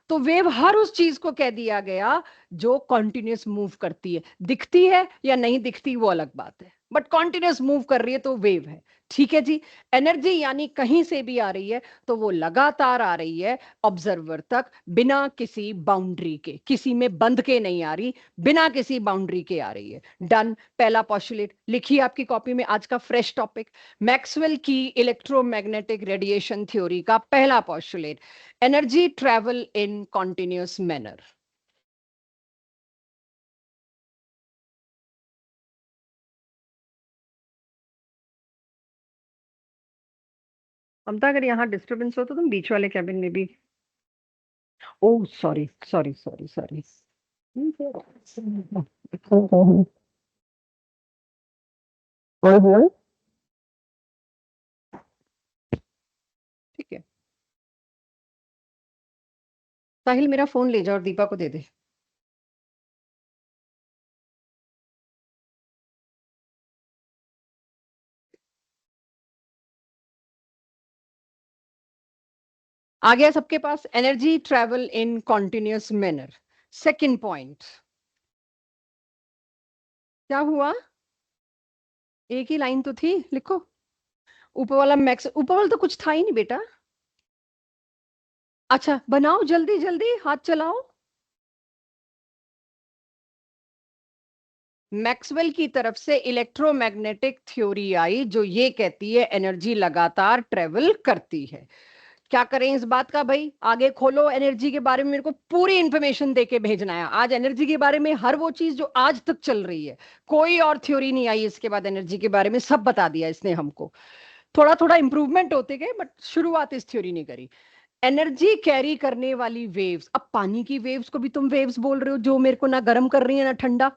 तो वेव हर उस चीज को कह दिया गया जो कॉन्टिन्यूस मूव करती है। दिखती है या नहीं दिखती वो अलग बात है, बट कॉन्टिन्यूस मूव कर रही है तो वेव है। ठीक है जी। एनर्जी यानी कहीं से भी आ रही है तो वो लगातार आ रही है ऑब्जर्वर तक, बिना किसी बाउंड्री के, किसी में बंध के नहीं आ रही, बिना किसी बाउंड्री के आ रही है। डन। पहला पॉस्टुलेट लिखिए आपकी कॉपी में, आज का फ्रेश टॉपिक, मैक्सवेल की इलेक्ट्रोमैग्नेटिक रेडिएशन थ्योरी का पहला postulate, energy travel in continuous manner. Mamata, अगर यहाँ डिस्टरबेंस हो तो तुम बीच वाले कैबिन में भी। Oh sorry sorry sorry sorry. ठीक है, साहिल मेरा फोन ले जा और दीपा को दे दे। आ गया सबके पास? Energy travel in continuous manner. Second point क्या हुआ? एक ही लाइन तो थी, लिखो। ऊपर वाला मैक्स, ऊपर वाला तो कुछ था ही नहीं बेटा। अच्छा बनाओ, जल्दी जल्दी हाथ चलाओ। मैक्सवेल की तरफ से इलेक्ट्रोमैग्नेटिक थ्योरी आई जो ये कहती है एनर्जी लगातार ट्रेवल करती है। क्या करें इस बात का भाई? आगे खोलो, एनर्जी के बारे में मेरे को पूरी इंफॉर्मेशन देके भेजना है आज। एनर्जी के बारे में हर वो चीज जो आज तक चल रही है, कोई और थ्योरी नहीं आई इसके बाद एनर्जी के बारे में, सब बता दिया इसने हमको। थोड़ा थोड़ा इंप्रूवमेंट होते गए बट शुरुआत इस थ्योरी ने करी। एनर्जी कैरी करने वाली वेव्स, अब पानी की वेव्स को भी तुम वेव्स बोल रहे हो जो मेरे को ना गर्म कर रही है ना ठंडा।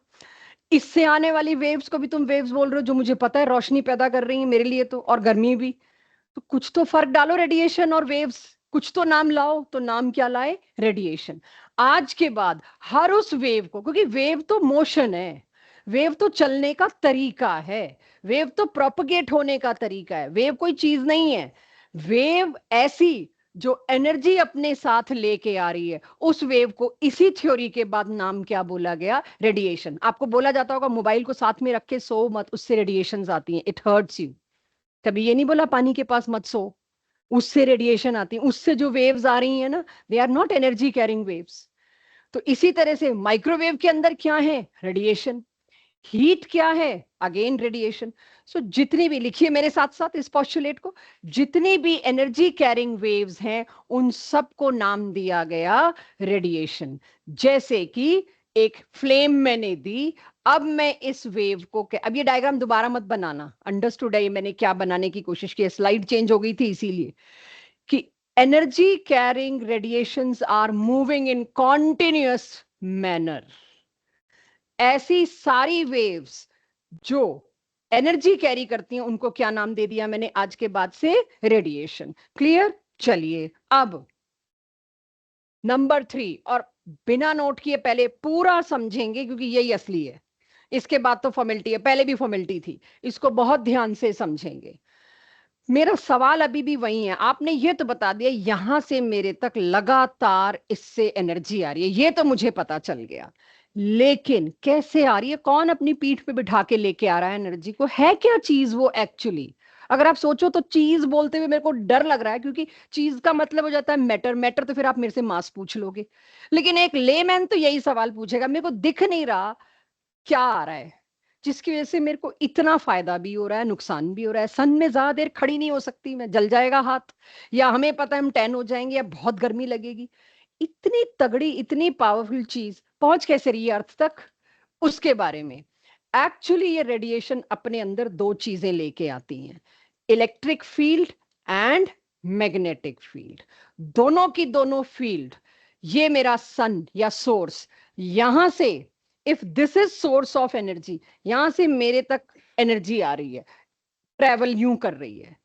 इससे आने वाली वेव्स को भी तुम वेव्स बोल रहे हो जो मुझे पता है रोशनी पैदा कर रही है मेरे लिए तो, और गर्मी भी। तो कुछ तो फर्क डालो, रेडिएशन और वेव्स, कुछ तो नाम लाओ। तो नाम क्या लाए? रेडिएशन। आज के बाद हर उस वेव को, क्योंकि वेव तो मोशन है, वेव तो चलने का तरीका है, वेव तो प्रोपगेट होने का तरीका है, वेव कोई चीज नहीं है। वेव ऐसी जो एनर्जी अपने साथ लेके आ रही है, उस वेव को इसी थ्योरी के बाद नाम क्या बोला गया? रेडिएशन। आपको बोला जाता होगा मोबाइल को साथ में रख के सो मत, उससे रेडिएशंस आती हैं, इट हर्ट्स यू। कभी ये नहीं बोला पानी के पास मत सो, उससे रेडिएशन आती है, उससे जो वेव्स आ रही है ना, they are not energy carrying waves. तो इसी तरह से माइक्रोवेव के अंदर क्या है, रेडिएशन। हीट क्या है, अगेन रेडिएशन। सो जितनी भी, लिखिए मेरे साथ साथ इस पॉस्टुलेट को, जितनी भी एनर्जी कैरिंग वेव्स हैं उन सबको नाम दिया गया रेडिएशन। जैसे कि एक फ्लेम मैंने दी, अब मैं इस वेव को, अब ये डायग्राम दोबारा मत बनाना, अंडरस्टूड है, मैंने क्या बनाने की कोशिश की, स्लाइड चेंज हो गई थी इसीलिए, कि energy carrying radiations are moving in continuous manner. ऐसी सारी वेव्स जो एनर्जी कैरी करती हैं उनको क्या नाम दे दिया मैंने आज के बाद से, रेडिएशन। क्लियर? चलिए अब नंबर 3, और बिना नोट किए पहले पूरा समझेंगे क्योंकि यही असली है, इसके बाद तो फॉर्मेलिटी है, पहले भी फॉर्मेलिटी थी, इसको बहुत ध्यान से समझेंगे। मेरा सवाल अभी भी वही है, आपने ये तो बता दिया यहां से मेरे तक लगातार इससे एनर्जी आ रही है, ये तो मुझे पता चल गया, लेकिन कैसे आ रही है, कौन अपनी पीठ पे बिठा के लेके आ रहा है एनर्जी को, है क्या चीज वो एक्चुअली? अगर आप सोचो तो चीज बोलते हुए मेरे को डर लग रहा है, क्योंकि चीज का मतलब हो जाता है मैटर, मैटर तो फिर आप मेरे से मास पूछ लोगे, लेकिन एक लेमैन तो यही सवाल पूछेगा, मेरे को दिख नहीं रहा क्या आ रहा है जिसकी वजह से मेरे को इतना फायदा भी हो रहा है, नुकसान भी हो रहा है। सन में ज्यादा देर खड़ी नहीं हो सकती मैं, जल जाएगा हाथ, या हमें पता है हम टैन हो जाएंगे, या बहुत गर्मी लगेगी। इतनी तगड़ी, इतनी पावरफुल चीज पहुंच कैसे रही है अर्थ तक, उसके बारे में। एक्चुअली ये रेडिएशन अपने अंदर दो चीजें लेके आती हैं, electric field and magnetic field. दोनों की दोनों फील्ड, ये मेरा सन या सोर्स, यहां से, if this is source of energy, यहां से मेरे तक एनर्जी आ रही है, ट्रेवल यूं कर रही है,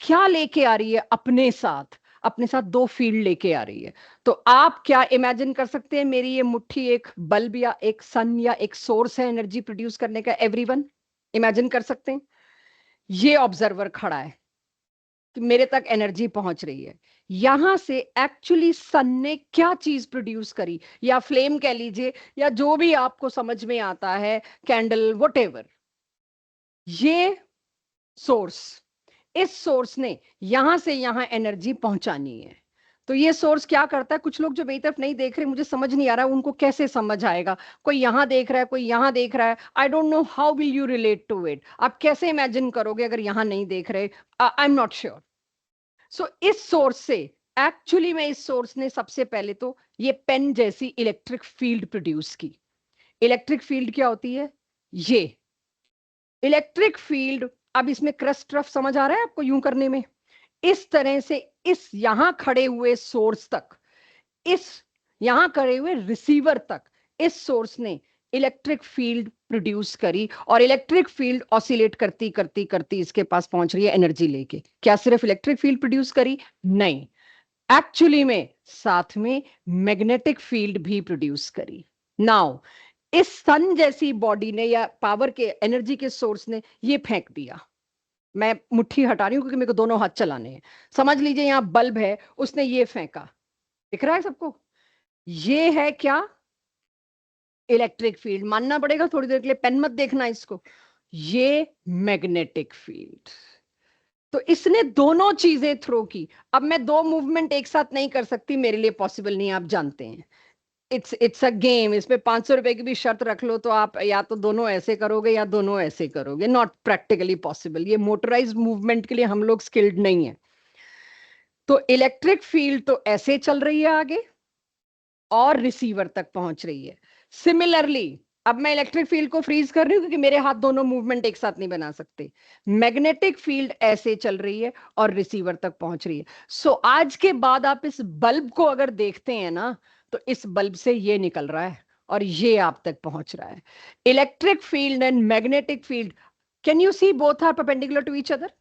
क्या लेके आ रही है अपने साथ, अपने साथ दो फील्ड लेके आ रही है। तो आप क्या इमेजिन कर सकते हैं, मेरी ये मुट्ठी एक बल्ब या एक सन या एक सोर्स है एनर्जी प्रोड्यूस करने का, एवरीवन इमेजिन कर सकते हैं? ये ऑब्जर्वर खड़ा है कि मेरे तक एनर्जी पहुंच रही है, यहां से एक्चुअली सन ने क्या चीज प्रोड्यूस करी, या फ्लेम कह लीजिए, या जो भी आपको समझ में आता है, कैंडल, वटेवर, ये सोर्स, इस सोर्स ने यहां से यहां एनर्जी पहुंचानी है। तो ये सोर्स क्या करता है, कुछ लोग जो मेरी तरफ नहीं देख रहे, मुझे समझ नहीं आ रहा उनको कैसे समझ आएगा, कोई यहां देख रहा है, कोई यहां देख रहा है, I don't know how will you relate to it, आप कैसे इमेजिन करोगे अगर यहां नहीं देख रहे, I am not sure. So इस सोर्स से, एक्चुअली में इस सोर्स ने सबसे पहले तो ये पेन जैसी इलेक्ट्रिक फील्ड प्रोड्यूस की। इलेक्ट्रिक फील्ड क्या होती है, ये इलेक्ट्रिक फील्ड, अब इसमें क्रस्ट रफ समझ आ रहा है आपको यूं करने में, इस तरह से इस यहां खड़े हुए सोर्स तक, इस यहां खड़े हुए रिसीवर तक, इस सोर्स ने इलेक्ट्रिक फील्ड प्रोड्यूस करी, और इलेक्ट्रिक फील्ड ऑसिलेट करती करती करती इसके पास पहुंच रही है एनर्जी लेके। क्या सिर्फ इलेक्ट्रिक फील्ड प्रोड्यूस करी? नहीं, एक्चुअली में साथ में मैग्नेटिक फील्ड भी प्रोड्यूस करी। नाउ इस सन जैसी बॉडी ने या पावर के एनर्जी के सोर्स ने ये फेंक दिया, मैं मुट्ठी हटा रही हूं क्योंकि मेरे को दोनों हाथ चलाने हैं, समझ लीजिए यहां बल्ब है, उसने ये फेंका, दिख रहा है सबको, ये है क्या, इलेक्ट्रिक फील्ड, मानना पड़ेगा थोड़ी देर के लिए, पेन मत देखना इसको, ये मैग्नेटिक फील्ड। तो इसने दोनों चीजें थ्रो की। अब मैं दो मूवमेंट एक साथ नहीं कर सकती, मेरे लिए पॉसिबल नहीं, आप जानते हैं, इट्स अ गेम, इसमें 500 रुपए की भी शर्त रख लो तो आप या तो दोनों ऐसे करोगे या दोनों ऐसे करोगे, नॉट प्रैक्टिकली पॉसिबल, ये मोटराइज मूवमेंट के लिए हम लोग स्किल्ड नहीं है। तो इलेक्ट्रिक फील्ड तो ऐसे चल रही है आगे और रिसीवर तक पहुंच रही है। सिमिलरली अब मैं इलेक्ट्रिक फील्ड को फ्रीज कर रही हूं क्योंकि मेरे हाथ दोनों मूवमेंट एक साथ नहीं बना सकते, मैग्नेटिक फील्ड ऐसे चल रही है और रिसीवर तक पहुंच रही है। सो आज के बाद आप इस बल्ब को अगर देखते हैं ना, तो इस बल्ब से ये निकल रहा है और ये आप तक पहुंच रहा है। Electric field and magnetic field, can you see both are perpendicular to each other?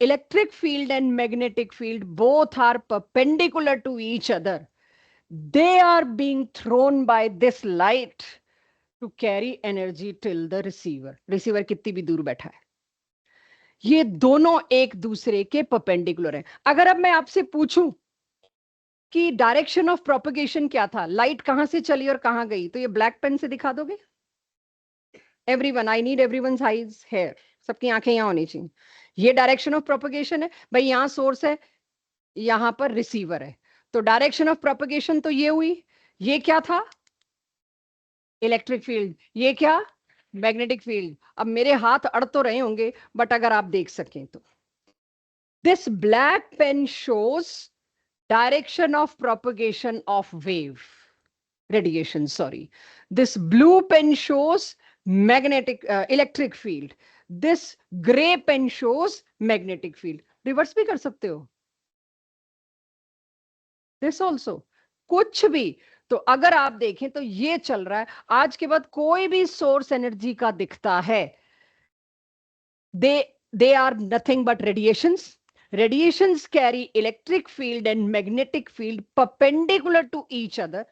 Electric field and magnetic field both are perpendicular to each other. They are being thrown by this light to carry energy till the receiver. Receiver कितनी भी दूर बैठा है, ये दोनों एक दूसरे के परपेंडिकुलर हैं। अगर अब मैं आपसे पूछूं कि डायरेक्शन ऑफ प्रोपगेशन क्या था, लाइट कहां से चली और कहां गई, तो ये ब्लैक पेन से दिखा दोगे? Everyone, I need everyone's eyes here, सबकी आंखें यहां होनी चाहिए। ये डायरेक्शन ऑफ प्रोपगेशन है भाई, यहाँ सोर्स है, यहां पर रिसीवर है, तो डायरेक्शन ऑफ प्रोपगेशन तो ये हुई। ये क्या था? Electric field. ये क्या? Magnetic field. अब मेरे हाथ अड़ तो रहे होंगे, बट अगर आप देख सकें तो this black pen shows direction of propagation of wave radiation, sorry. This blue pen shows magnetic electric field. This gray pen shows magnetic field. Reverse भी कर सकते हो, this also, कुछ भी। तो अगर आप देखें तो ये चल रहा है। आज के बाद कोई भी सोर्स एनर्जी का दिखता है, they are nothing but radiations. Radiations carry electric field and magnetic field perpendicular to each other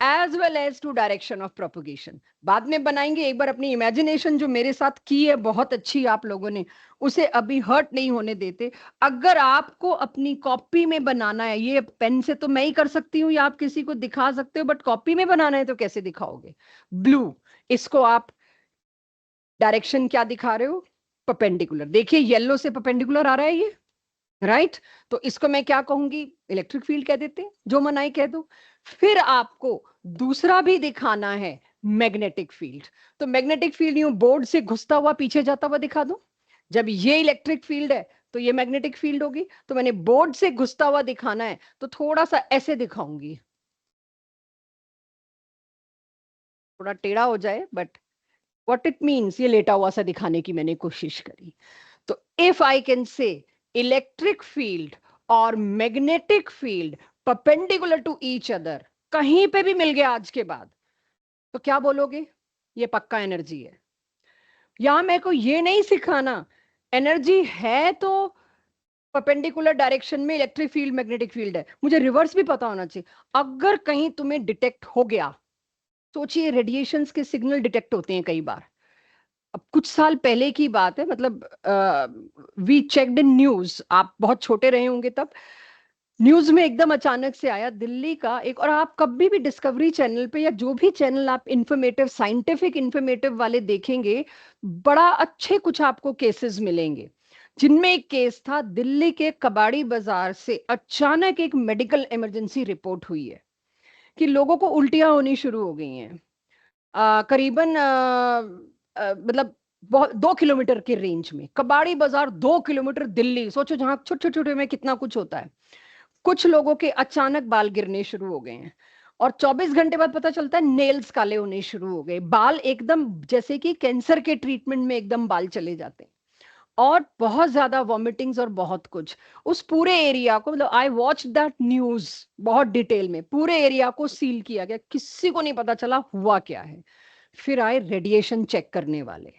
as well as to direction of propagation. बाद में बनाएंगे। एक बार अपनी इमेजिनेशन जो मेरे साथ की है बहुत अच्छी आप लोगों ने, उसे अभी हर्ट नहीं होने देते। अगर आपको अपनी कॉपी में बनाना है, ये पेन से तो मैं ही कर सकती हूँ या आप किसी को दिखा सकते हो, बट कॉपी में बनाना है तो कैसे दिखाओगे? ब्लू, इसको आप डायरेक्शन क्या दिखा रहे हो? परपेंडिकुलर। देखिए येलो से परपेंडिकुलर आ रहा है ये, राइट? तो इसको मैं क्या कहूंगी? इलेक्ट्रिक फील्ड कह देते हैं, जो मनाई कह दो। फिर आपको दूसरा भी दिखाना है, मैग्नेटिक फील्ड। तो मैग्नेटिक फील्ड यूं बोर्ड से घुसता हुआ पीछे जाता हुआ दिखा दो। जब ये इलेक्ट्रिक फील्ड है तो ये मैग्नेटिक फील्ड होगी। तो मैंने बोर्ड से घुसता हुआ दिखाना है तो थोड़ा सा ऐसे दिखाऊंगी, थोड़ा टेढ़ा हो जाए, बट व्हाट इट मीन्स ये लेटा हुआ सा दिखाने की मैंने कोशिश करी। तो if I can say electric field और magnetic field perpendicular to each other, कहीं पे भी मिल गया आज के बाद, तो क्या बोलोगे? ये पक्का एनर्जी है। यहां मेरे को ये नहीं सिखाना एनर्जी है तो परपेंडिकुलर डायरेक्शन में इलेक्ट्रिक फील्ड मैग्नेटिक फील्ड है, मुझे रिवर्स भी पता होना चाहिए। अगर कहीं तुम्हें डिटेक्ट हो गया, सोचिए रेडिएशंस के सिग्नल डिटेक्ट होते हैं कई बार। अब कुछ साल पहले की बात है, मतलब वी चेक्ड इन न्यूज, आप बहुत छोटे रहे होंगे तब। न्यूज में एकदम अचानक से आया दिल्ली का एक, और आप कभी भी डिस्कवरी चैनल पे या जो भी चैनल आप इंफॉर्मेटिव साइंटिफिक इंफॉर्मेटिव वाले देखेंगे, बड़ा अच्छे कुछ आपको केसेस मिलेंगे। जिनमें एक केस था, दिल्ली के कबाड़ी बाजार से अचानक एक मेडिकल इमरजेंसी रिपोर्ट हुई है कि लोगों को उल्टियां होनी शुरू हो गई हैं। करीबन मतलब बहुत 2 किलोमीटर के रेंज में कबाड़ी बाजार, 2 किलोमीटर दिल्ली, सोचो जहां छोटे छोटे छोटे में कितना कुछ होता है। कुछ लोगों के अचानक बाल गिरने शुरू हो गए हैं, और 24 घंटे बाद पता चलता है नेल्स काले होने शुरू हो गए, बाल एकदम जैसे कि कैंसर के ट्रीटमेंट में एकदम बाल चले जाते हैं, और बहुत ज्यादा वॉमिटिंग्स और बहुत कुछ। उस पूरे एरिया को, मतलब आई वॉच दैट न्यूज बहुत डिटेल में, पूरे एरिया को सील किया गया, किसी को नहीं पता चला हुआ क्या है। फिर आए रेडिएशन चेक करने वाले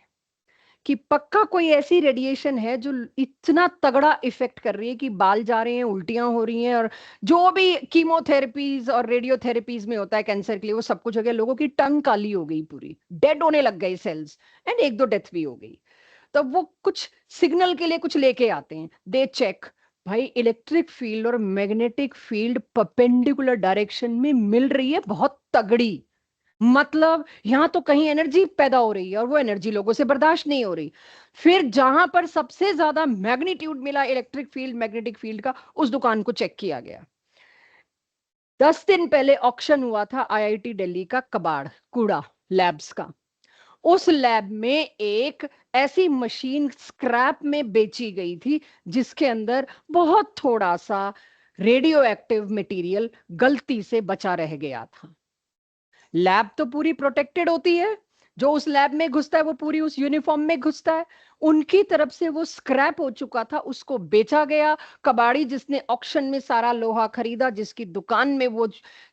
कि पक्का कोई ऐसी रेडिएशन है जो इतना तगड़ा इफेक्ट कर रही है कि बाल जा रहे हैं, उल्टियां हो रही हैं, और जो भी कीमोथेरेपीज और रेडियोथेरेपीज में होता है कैंसर के लिए, वो सब कुछ हो गया। लोगों की टंग काली हो गई, पूरी डेड होने लग गई सेल्स, एंड एक दो डेथ भी हो गई। तब वो कुछ सिग्नल के लिए कुछ लेके आते हैं, दे चेक, भाई इलेक्ट्रिक फील्ड और मैग्नेटिक फील्ड परपेंडिकुलर डायरेक्शन में मिल रही है बहुत तगड़ी। मतलब यहां तो कहीं एनर्जी पैदा हो रही है, और वो एनर्जी लोगों से बर्दाश्त नहीं हो रही। फिर जहां पर सबसे ज्यादा मैग्नीट्यूड मिला इलेक्ट्रिक फील्ड मैग्नेटिक फील्ड का, उस दुकान को चेक किया गया। 10 दिन पहले ऑक्शन हुआ था आईआईटी दिल्ली का कबाड़ कूड़ा लैब्स का। उस लैब में एक ऐसी मशीन स्क्रैप में बेची गई थी जिसके अंदर बहुत थोड़ा सा रेडियो एक्टिव मटेरियल गलती से बचा रह गया था। लैब तो पूरी प्रोटेक्टेड होती है, जो उस लैब में घुसता है वो पूरी उस यूनिफॉर्म में घुसता है। उनकी तरफ से वो स्क्रैप हो चुका था, उसको बेचा गया। कबाड़ी जिसने ऑक्शन में सारा लोहा खरीदा, जिसकी दुकान में वो,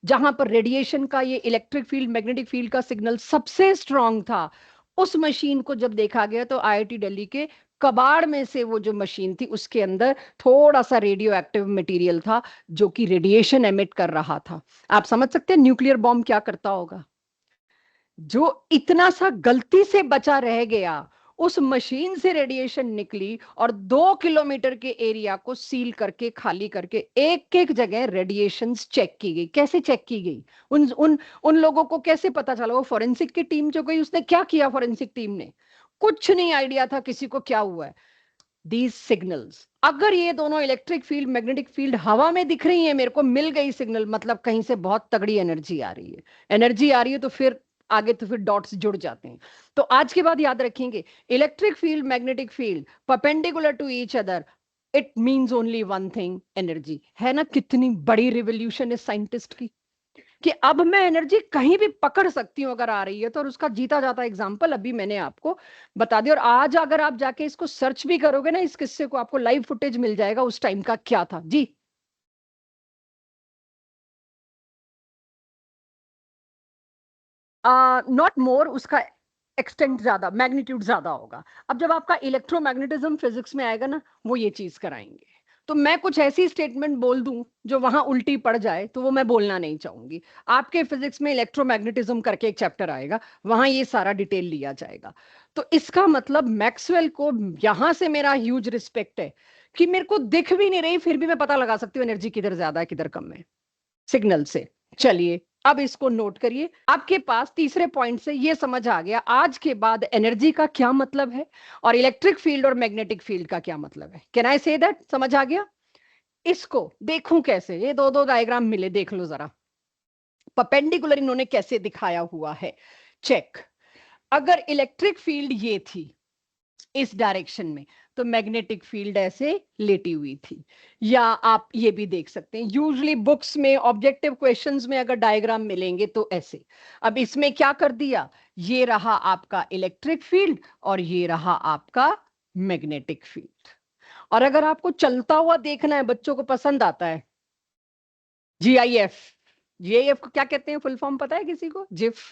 जहां पर रेडिएशन का ये इलेक्ट्रिक फील्ड मैग्नेटिक फील्ड का सिग्नल सबसे स्ट्रांग था, उस मशीन को जब देखा गया तो आईआईटी दिल्ली के कबाड़ में से वो जो मशीन थी उसके अंदर थोड़ा सा रेडियो एक्टिव मटेरियल था जो कि रेडिएशन एमिट कर रहा था। आप समझ सकते हैं न्यूक्लियर बॉम्ब क्या करता होगा। जो इतना सा गलती से बचा रह गया, उस मशीन से रेडिएशन निकली और 2 किलोमीटर के एरिया को सील करके खाली करके एक एक जगह रेडिएशन चेक की गई। कैसे चेक की गई? उन उन उन लोगों को कैसे पता चला? वो फॉरेंसिक की टीम जो गई, उसने क्या किया? फॉरेंसिक टीम ने कुछ नहीं आइडिया था किसी को क्या हुआ है। These signals. अगर ये दोनों इलेक्ट्रिक फील्ड मैग्नेटिक फील्ड हवा में दिख रही है, मेरे को मिल गई सिग्नल, मतलब कहीं से बहुत तगड़ी एनर्जी आ रही है। एनर्जी आ रही है तो फिर आगे तो फिर डॉट्स जुड़ जाते हैं। तो आज के बाद याद रखेंगे, electric field magnetic field perpendicular to each other, it means only one thing, energy. है ना कितनी बड़ी रिवोल्यूशन है साइंटिस्ट की, कि अब मैं एनर्जी कहीं भी पकड़ सकती हूँ अगर आ रही है तो। और उसका जीता जाता एग्जांपल अभी मैंने आपको बता दिया। और आज अगर आप जाके इसको सर्च भी करोगे ना, इस किस्से को, आपको लाइव फुटेज मिल जाएगा उस टाइम का क्या था जी। नॉट मोर, उसका एक्सटेंट ज्यादा, मैग्नीट्यूड ज्यादा होगा। अब जब आपका इलेक्ट्रोमैग्नेटिज्म फिजिक्स में आएगा ना, वो ये चीज कराएंगे। तो मैं कुछ ऐसी स्टेटमेंट बोल दूं जो वहां उल्टी पड़ जाए तो वो मैं बोलना नहीं चाहूंगी। आपके फिजिक्स में इलेक्ट्रोमैग्नेटिज्म करके एक चैप्टर आएगा, वहां ये सारा डिटेल लिया जाएगा। तो इसका मतलब मैक्सवेल को यहां से मेरा ह्यूज रिस्पेक्ट है, कि मेरे को दिख भी नहीं रही फिर भी मैं पता लगा सकती हूँ एनर्जी किधर ज्यादा है किधर कम है, सिग्नल से। चलिए अब इसको नोट करिए। आपके पास तीसरे पॉइंट से ये समझ आ गया आज के बाद एनर्जी का क्या मतलब है और इलेक्ट्रिक फील्ड और मैग्नेटिक फील्ड का क्या मतलब है। कैन आई से दैट, समझ आ गया। इसको देखूं कैसे, ये दो दो डायग्राम मिले, देख लो जरा परपेंडिकुलर इन्होंने कैसे दिखाया हुआ है। चेक, अगर इलेक्ट्रिक फील्ड ये थी इस डायरेक्शन में, तो मैग्नेटिक फील्ड ऐसे लेटी हुई थी। या आप ये भी देख सकते हैं, यूजुअली बुक्स में ऑब्जेक्टिव क्वेश्चंस में अगर डायग्राम मिलेंगे तो ऐसे। अब इसमें क्या कर दिया, ये रहा आपका इलेक्ट्रिक फील्ड और ये रहा आपका मैग्नेटिक फील्ड। और अगर आपको चलता हुआ देखना है, बच्चों को पसंद आता है जीआईएफ। जीआईएफ को क्या कहते हैं फुल फॉर्म पता है किसी को, जिफ।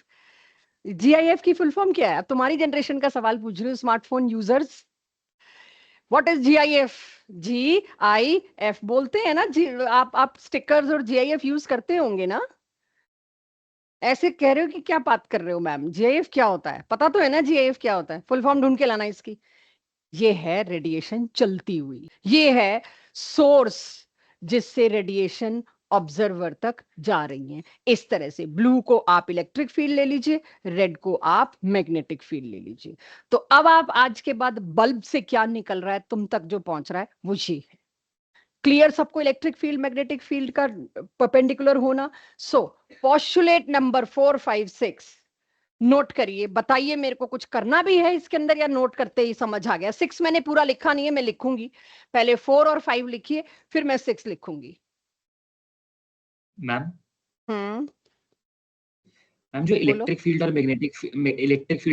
जीआईएफ की फुल फॉर्म क्या है, अब तुम्हारी जनरेशन का सवाल पूछ रही हूँ, smartphone users. What is GIF? GIF बोलते हैं ना जी, आप स्टिकर्स और जीआईएफ यूज करते होंगे ना। ऐसे कह रहे हो कि क्या बात कर रहे हो मैम, जीआईएफ क्या होता है, पता तो है ना जीआईएफ क्या होता है, फुल फॉर्म ढूंढ के लाना इसकी। ये है रेडिएशन चलती हुई, ये है सोर्स जिससे रेडिएशन ऑब्जर्वर तक जा रही है। इस तरह से ब्लू को आप इलेक्ट्रिक फील्ड ले लीजिए, रेड को आप मैग्नेटिक फील्ड ले लीजिए। तो अब आप आज के बाद बल्ब से क्या निकल रहा है तुम तक जो पहुंच रहा है वो ये है। क्लियर सबको इलेक्ट्रिक फील्ड मैग्नेटिक फील्ड का परपेंडिकुलर होना। सो पोस्टुलेट नंबर 4, 5, 6 नोट करिए, बताइए मेरे को कुछ करना भी है इसके अंदर या नोट करते ही समझ आ गया। 6 मैंने पूरा लिखा नहीं है, मैं लिखूंगी, पहले 4 और 5 लिखिए फिर मैं 6 लिखूंगी। मैम हम्म, मैम जो बोलो। इलेक्ट्रिक फील्ड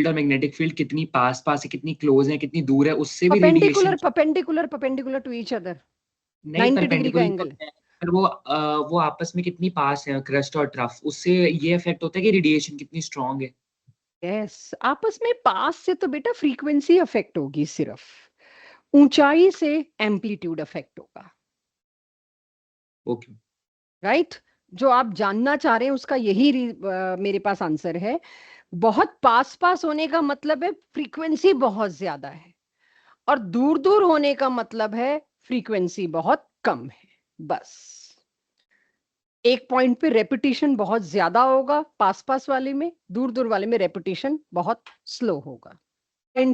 और मैग्नेटिक फील्ड कितनी पास पास है, कितनी क्लोज है, कितनी दूर है, उससे भी perpendicular radiation. Perpendicular perpendicular to each other, नहीं 90 डिग्री का परपेंडिकुलर एंगल। होते हैं, पर वो आपस में कितनी पास है, क्रस्ट और ट्रफ, उससे ये इफेक्ट होता है कि रेडिएशन कितनी स्ट्रांग है। यस, आपस में पास से तो बेटा फ्रीक्वेंसी अफेक्ट होगी सिर्फ, ऊंचाई से एम्पलीट्यूड अफेक्ट होगा। ओके राइट, जो आप जानना चाह रहे हैं उसका यही मेरे पास आंसर है। बहुत पास पास होने का मतलब है फ्रीक्वेंसी बहुत ज्यादा है, और दूर दूर होने का मतलब है फ्रीक्वेंसी बहुत कम है। बस एक पॉइंट पे रेपिटेशन बहुत ज्यादा होगा पास पास वाले में, दूर दूर वाले में रेपिटेशन बहुत स्लो होगा।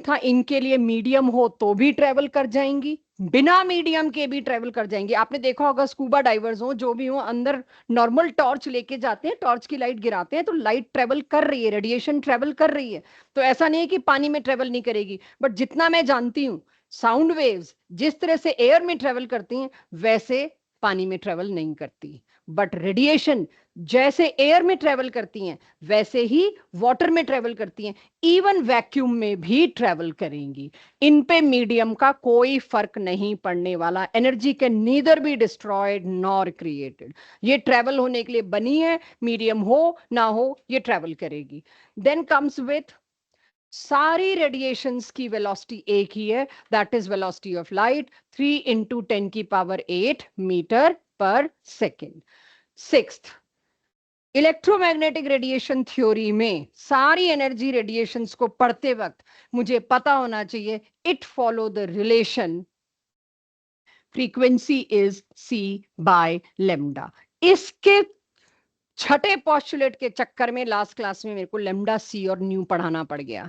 था इनके लिए मीडियम हो तो भी ट्रेवल कर जाएंगी, बिना मीडियम के भी ट्रेवल कर जाएंगी। आपने देखा होगा स्कूबा डाइवर्स हो जो भी हो, अंदर नॉर्मल टॉर्च लेके जाते हैं, टॉर्च की लाइट गिराते हैं तो लाइट ट्रेवल कर रही है, रेडिएशन ट्रेवल कर रही है। तो ऐसा नहीं है कि पानी में ट्रेवल नहीं करेगी, बट जितना मैं जानती हूँ साउंड वेव्स जिस तरह से एयर में ट्रेवल करती हैं वैसे पानी में ट्रेवल नहीं करती। बट रेडिएशन जैसे एयर में ट्रेवल करती हैं वैसे ही वाटर में ट्रेवल करती हैं, इवन वैक्यूम में भी ट्रेवल करेंगी। इन पे मीडियम का कोई फर्क नहीं पड़ने वाला। Energy can neither be destroyed nor created, ये ट्रेवल होने के लिए बनी है, मीडियम हो ना हो ये ट्रेवल करेगी। देन कम्स विथ सारी रेडिएशंस की वेलोसिटी एक ही है, that is velocity of light 3 into 10⁸ metre per second. Sixth, electromagnetic radiation theory में सारी एनर्जी रेडिएशंस को पढ़ते वक्त मुझे पता होना चाहिए it follow the relation frequency is c by lambda. इसके छठे पोस्टुलेट के चक्कर में लास्ट क्लास में मेरे को लेमडा सी और न्यू पढ़ाना पड़ गया।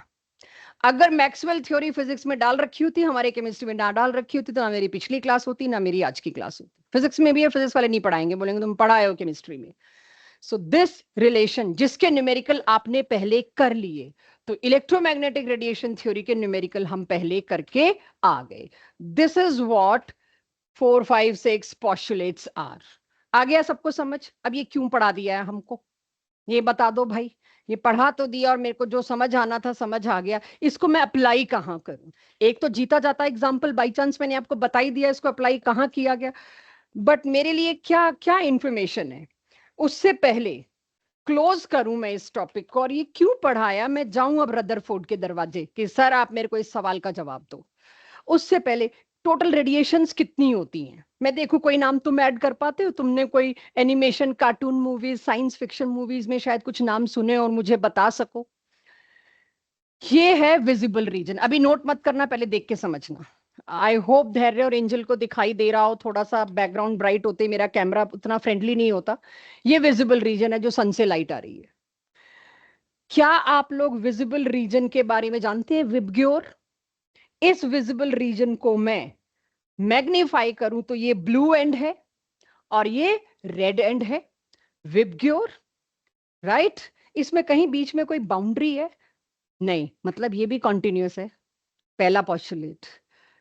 अगर मैक्सवेल थ्योरी फिजिक्स में डाल रखी होती, हमारे केमिस्ट्री में ना डाल रखी होती, तो ना मेरी पिछली क्लास होती ना मेरी आज की क्लास होती। फिजिक्स में भी है, फिजिक्स वाले नहीं पढ़ाएंगे, बोलेंगे तुम पढ़ाए हो केमिस्ट्री में। सो दिस रिलेशन जिसके न्यूमेरिकल आपने पहले कर लिए, तो इलेक्ट्रोमैग्नेटिक रेडिएशन थ्योरी के न्यूमेरिकल हम पहले करके आ गए। This is what 4, 5, 6 postulates are. आ गया सबको समझ? अब ये क्यों पढ़ा दिया है हमको, ये बता दो भाई। ये पढ़ा तो दिया और मेरे को जो समझ आना था समझ आ गया, इसको मैं अप्लाई कहाँ करूं? एक तो जीता जाता एग्जाम्पल बाई चांस मैंने आपको बता ही दिया, इसको अप्लाई कहाँ किया गया, बट मेरे लिए क्या क्या इंफॉर्मेशन है। उससे पहले क्लोज करूं मैं इस टॉपिक को, और ये क्यों पढ़ाया, मैं जाऊं अब रदरफोर्ड के दरवाजे कि सर आप मेरे को इस सवाल का जवाब दो। उससे पहले टोटल रेडिएशंस कितनी होती हैं, मैं देखूं कोई नाम तुम ऐड कर पाते हो? तुमने कोई animation, cartoon movies, science fiction movies में शायद कुछ नाम सुने और मुझे बता सको। ये है विजिबल रीजन। अभी नोट मत करना, पहले देख के समझना। आई होप धैर्य और एंजल को दिखाई दे रहा हो, थोड़ा सा बैकग्राउंड ब्राइट होते मेरा कैमरा उतना फ्रेंडली नहीं होता। ये विजिबल रीजन है जो सन से लाइट आ रही है। क्या आप लोग विजिबल रीजन के बारे में जानते हैं? विबग्योर। इस विजिबल रीजन को मैं मैग्नीफाई करूं तो ये ब्लू एंड है और ये रेड एंड है, विबग्योर, राइट। इसमें कहीं बीच में कोई बाउंड्री है? नहीं, मतलब ये भी कॉन्टिन्यूस है। पहला पॉस्टुलेट।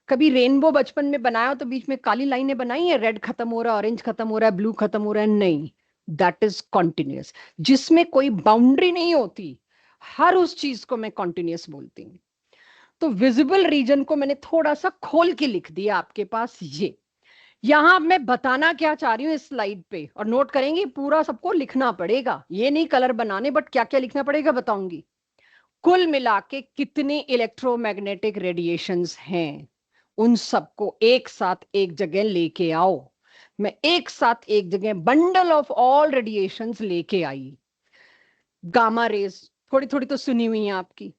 कभी रेनबो बचपन में बनाया हो तो बीच में काली लाइनें बनाई है, रेड खत्म हो रहा है, ऑरेंज खत्म हो रहा है, ब्लू खत्म हो रहा है? नहीं, दैट इज कॉन्टिन्यूस। जिसमें कोई बाउंड्री नहीं होती, हर उस चीज को मैं कॉन्टिन्यूस बोलती हूँ। तो विजिबल रीजन को मैंने थोड़ा सा खोल के लिख दिया आपके पास। ये यहां मैं बताना क्या चाह रही हूँ इस स्लाइड पे, और नोट करेंगे, पूरा सबको लिखना पड़ेगा, ये नहीं कलर बनाने, बट क्या क्या लिखना पड़ेगा बताऊंगी। कुल मिला के कितने इलेक्ट्रोमैग्नेटिक रेडिएशंस हैं, उन सबको एक साथ एक जगह लेके आओ। मैं एक साथ एक जगह बंडल ऑफ ऑल रेडिएशंस लेके आई। गामा रेज थोड़ी थोड़ी तो सुनी हुई है आपकी।